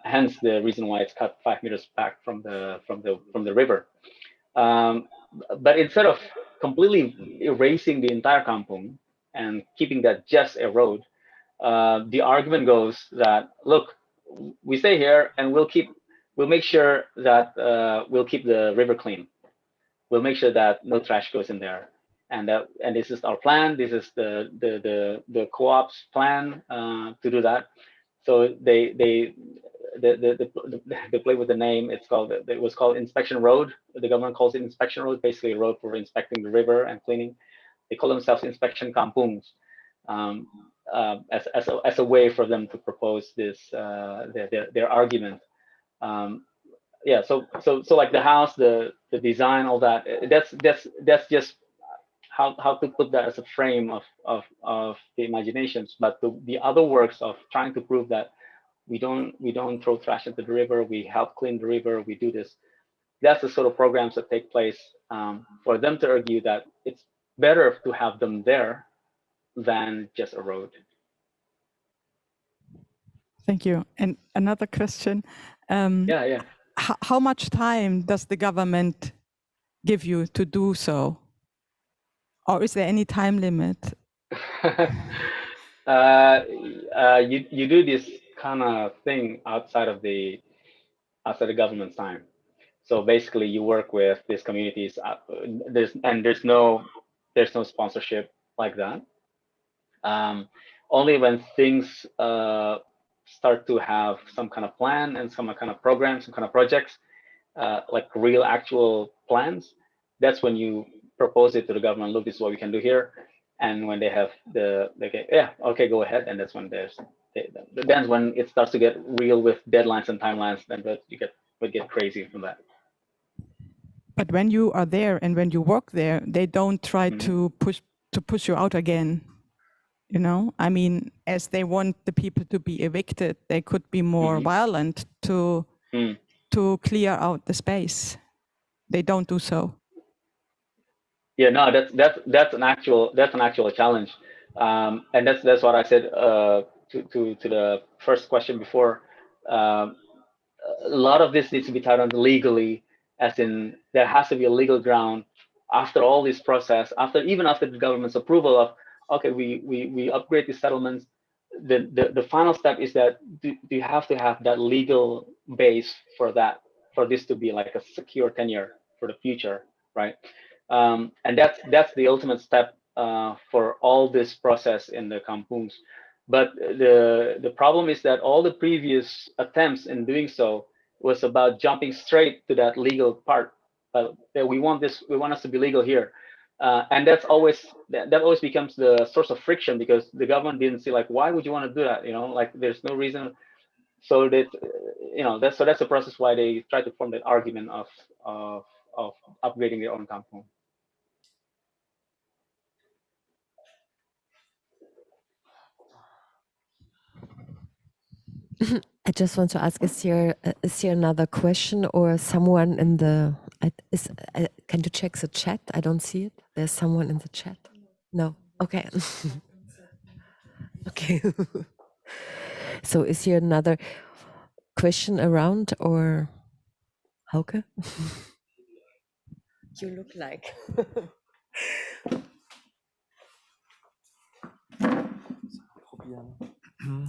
[SPEAKER 2] Hence the reason why it's cut 5 meters back from the river. But instead of completely erasing the entire kampung and keeping that just a road, the argument goes that, look, we stay here and we'll make sure that we'll keep the river clean. We'll make sure that no trash goes in there, and this is our plan. This is the co-op's plan to do that. So they play with the name. It was called Inspection Road. The government calls it Inspection Road, basically a road for inspecting the river and cleaning. They call themselves Inspection Kampungs, as a way for them to propose this their argument. Yeah, so like the house, the design, all that. That's just how to put that as a frame of the imaginations. But the other works of trying to prove that we don't throw trash into the river, we help clean the river, we do this. That's the sort of programs that take place for them to argue that it's better to have them there than just a road.
[SPEAKER 4] Thank you. And another question.
[SPEAKER 2] Yeah.
[SPEAKER 4] How much time does the government give you to do so? Or is there any time limit?
[SPEAKER 2] You do this kind of thing outside of the government's time. So basically, you work with these communities. There's no sponsorship like that. Only when things start to have some kind of plan and some kind of program, some kind of projects, like real actual plans, that's when you propose it to the government. Look, this is what we can do here. And when they have okay, go ahead. And that's when that's when it starts to get real with deadlines and timelines. Then would get crazy from that.
[SPEAKER 4] But when you are there and when you work there, they don't try to push you out again. You know, I mean, as they want the people to be evicted, they could be more violent to clear out the space. They don't do so.
[SPEAKER 2] Yeah, no, that's an actual challenge, and that's what I said to the first question before. A lot of this needs to be tied on legally, as in there has to be a legal ground after all this process, even after the government's approval of, okay, we upgrade these settlements. The final step is that you have to have that legal base for this to be like a secure tenure for the future, right? And that's the ultimate step for all this process in the kampungs. But the problem is that all the previous attempts in doing so was about jumping straight to that legal part. That we want us to be legal here, and that always becomes the source of friction, because the government didn't see, like, why would you want to do that? You know, like, there's no reason. So that that's the process why they try to form that argument of upgrading their own kampung.
[SPEAKER 1] I just want to ask: is here another question or someone in the? Can you check the chat? I don't see it. There's someone in the chat. No. Okay. Okay. So is here another question around, or Hauke? You look like.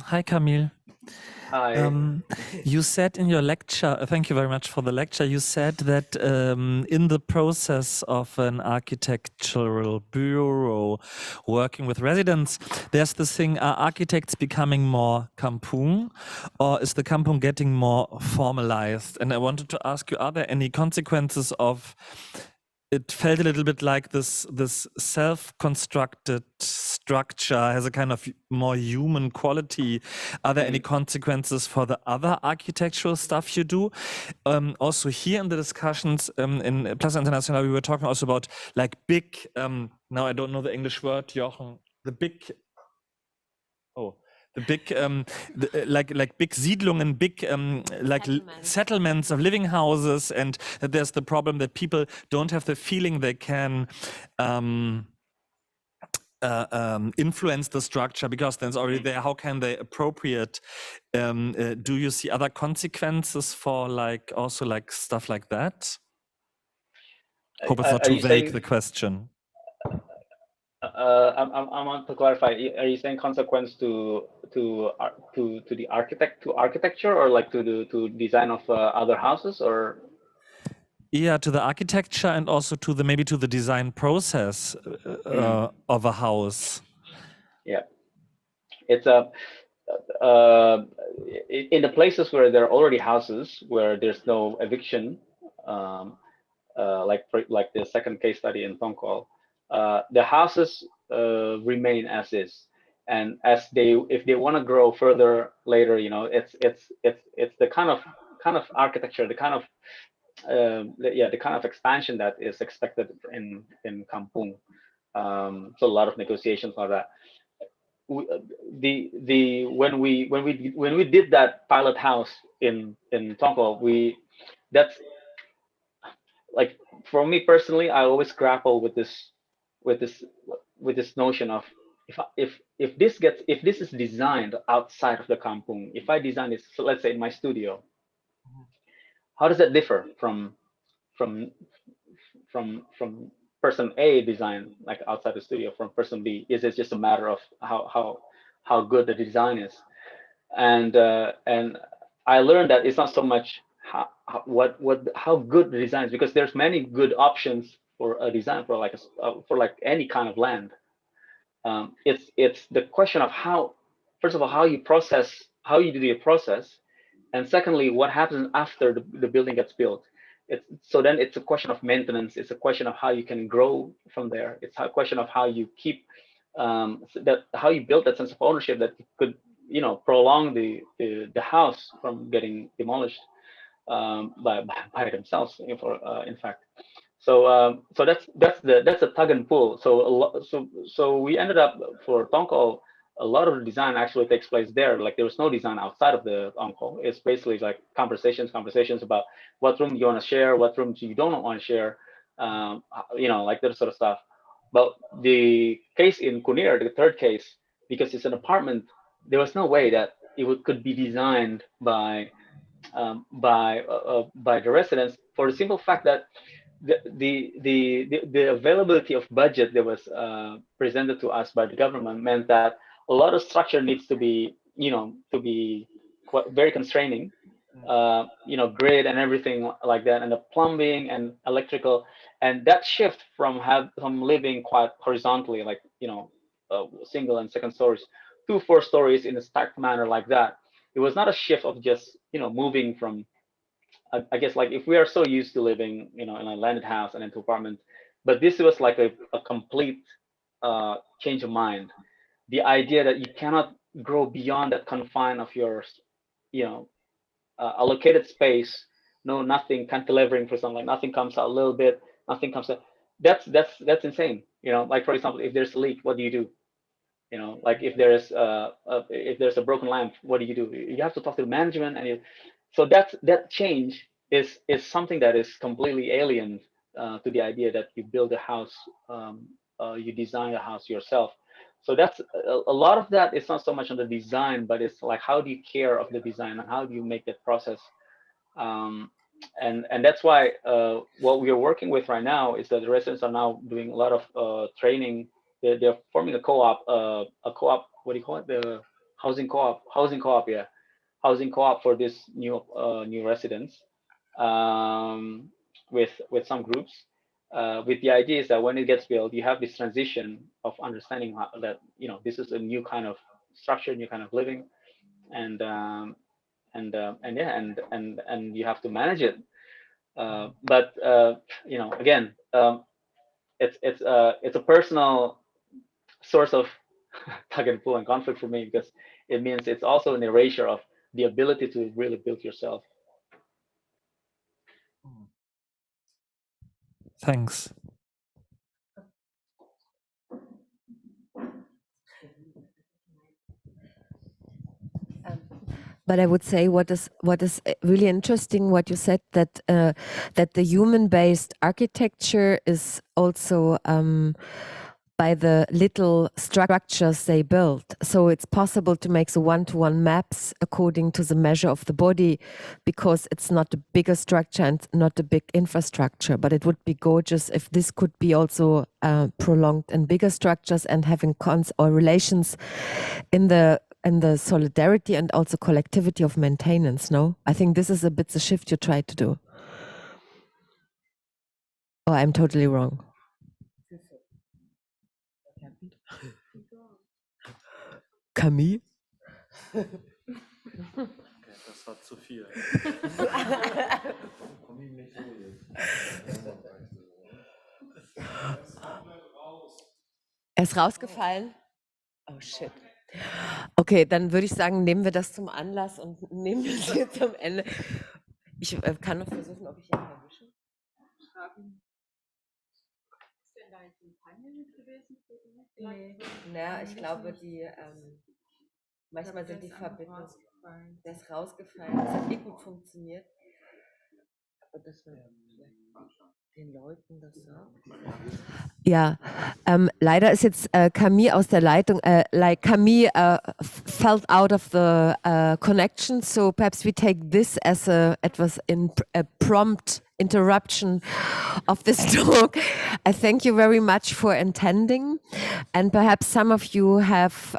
[SPEAKER 5] Hi, Kamil.
[SPEAKER 2] Hi.
[SPEAKER 5] You said in your lecture, thank you very much for the lecture, you said that in the process of an architectural bureau working with residents, there's this thing, are architects becoming more kampung, or is the kampung getting more formalized? And I wanted to ask you, are there any consequences of, it felt a little bit like this self-constructed structure, has a kind of more human quality. Are there any consequences for the other architectural stuff you do? Also here in the discussions in Plaza International, we were talking also about like big, now I don't know the English word, Jochen, the big, like big Siedlungen, big like settlements of living houses, and that there's the problem that people don't have the feeling they can influence the structure because then it's already there. How can they appropriate? Do you see other consequences for like also like stuff like that? Hope it's not too vague, the question.
[SPEAKER 2] I want to clarify. Are you saying consequence to the architecture, or like to design of other houses, or?
[SPEAKER 5] Yeah, to the architecture and also to the maybe to the design process of a house.
[SPEAKER 2] Yeah, it's in the places where there are already houses where there's no eviction, like the second case study in Tongkol, the houses remain as is, and if they want to grow further later, you know, it's the kind of architecture, the kind of the kind of expansion that is expected in kampung. So a lot of negotiations like that. When we did that pilot house in Tongkol, that's like, for me personally, I always grapple with this notion of if this is designed outside of the kampung, if I design this, so let's say in my studio, how does that differ from person A design, like outside the studio, from person B? Is it just a matter of how good the design is? And I learned that it's not so much how good the design is, because there's many good options for a design for like any kind of land. It's the question of how, first of all, how you do your process, and secondly, what happens after the building gets built. Then it's a question of maintenance. It's a question of how you can grow from there. It's a question of how you keep how you build that sense of ownership that could, you know, prolong the house from getting demolished by themselves, in fact. So that's a tug and pull. So we ended up for Tongkol, a lot of the design actually takes place there. Like there was no design outside of the Tongkol. It's basically like conversations about what room you want to share, what rooms you don't want to share, you know, like that sort of stuff. But the case in Kunir, the third case, because it's an apartment, there was no way that could be designed by the residents, for the simple fact that the availability of budget that was presented to us by the government meant that a lot of structure needs to be, you know, very constraining, you know, grid and everything like that, and the plumbing and electrical, and that shift from living quite horizontally, like, you know, single and second stories, to 4 stories in a stacked manner like that. It was not a shift of just, you know, moving from, I guess, like if we are so used to living, you know, in a landed house and into apartment, but this was like a complete change of mind. The idea that you cannot grow beyond that confine of your, you know, allocated space. No, nothing cantilevering for something, like nothing comes out a little bit, nothing comes out. That's insane. You know, like for example, if there's a leak, what do you do? You know, like if there's a broken lamp, what do? You have to talk to the management, and so that change is something that is completely alien to the idea that you build a house, you design a house yourself. So that's a lot of that. It's not so much on the design, but it's like, how do you care of the design and how do you make that process? And that's why what we are working with right now is that the residents are now doing a lot of training. They're forming a co-op, what do you call it? The housing co-op, yeah, housing co-op for this new residents, with some groups. With the idea is that when it gets built, you have this transition of understanding that, you know, this is a new kind of structure, new kind of living, and you have to manage it. But you know, again, it's a personal source of tug and pull and conflict for me, because it means it's also an erasure of the ability to really build yourself.
[SPEAKER 5] Thanks.
[SPEAKER 1] But I would say what is really interesting what you said, that that the human-based architecture is also by the little structures they build. So it's possible to make the one-to-one maps according to the measure of the body, because it's not a bigger structure and not a big infrastructure. But it would be gorgeous if this could be also prolonged in bigger structures and having relations in the solidarity and also collectivity of maintenance. No, I think this is a bit the shift you try to do. Oh, I'm totally wrong. Kamil?
[SPEAKER 6] Das war zu viel.
[SPEAKER 1] Er ist rausgefallen? Oh shit. Okay, dann würde ich sagen, nehmen wir das zum Anlass und nehmen wir es hier zum Ende. Ich kann noch versuchen, ob ich ihn erwische.
[SPEAKER 7] Ist denn da jetzt ein Panel gewesen?
[SPEAKER 1] Naja, ich glaube, manchmal sind die Verbindungen. Der ist rausgefallen. Das hat nicht gut funktioniert. Aber das war den Leuten das sagen. Ja, leider ist jetzt Camille aus der Leitung. Like Camille fell out of the connection, so perhaps we take this as a prompt interruption of this talk. I thank you very much for attending, and perhaps some of you have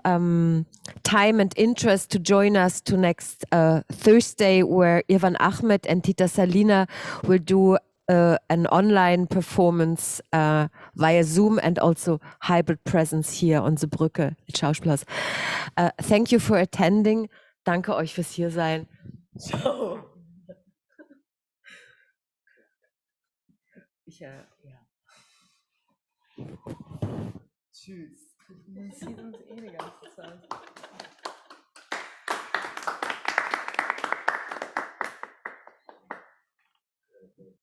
[SPEAKER 1] time and interest to join us to next Thursday, where Ivan Ahmed and Tita Salina will do an online performance via Zoom and also hybrid presence here on the Brücke, Schauspielhaus. Thank you for attending. Danke euch fürs hier sein. Ciao. Ja. Tschüss. Man sieht uns eh die ganze Zeit.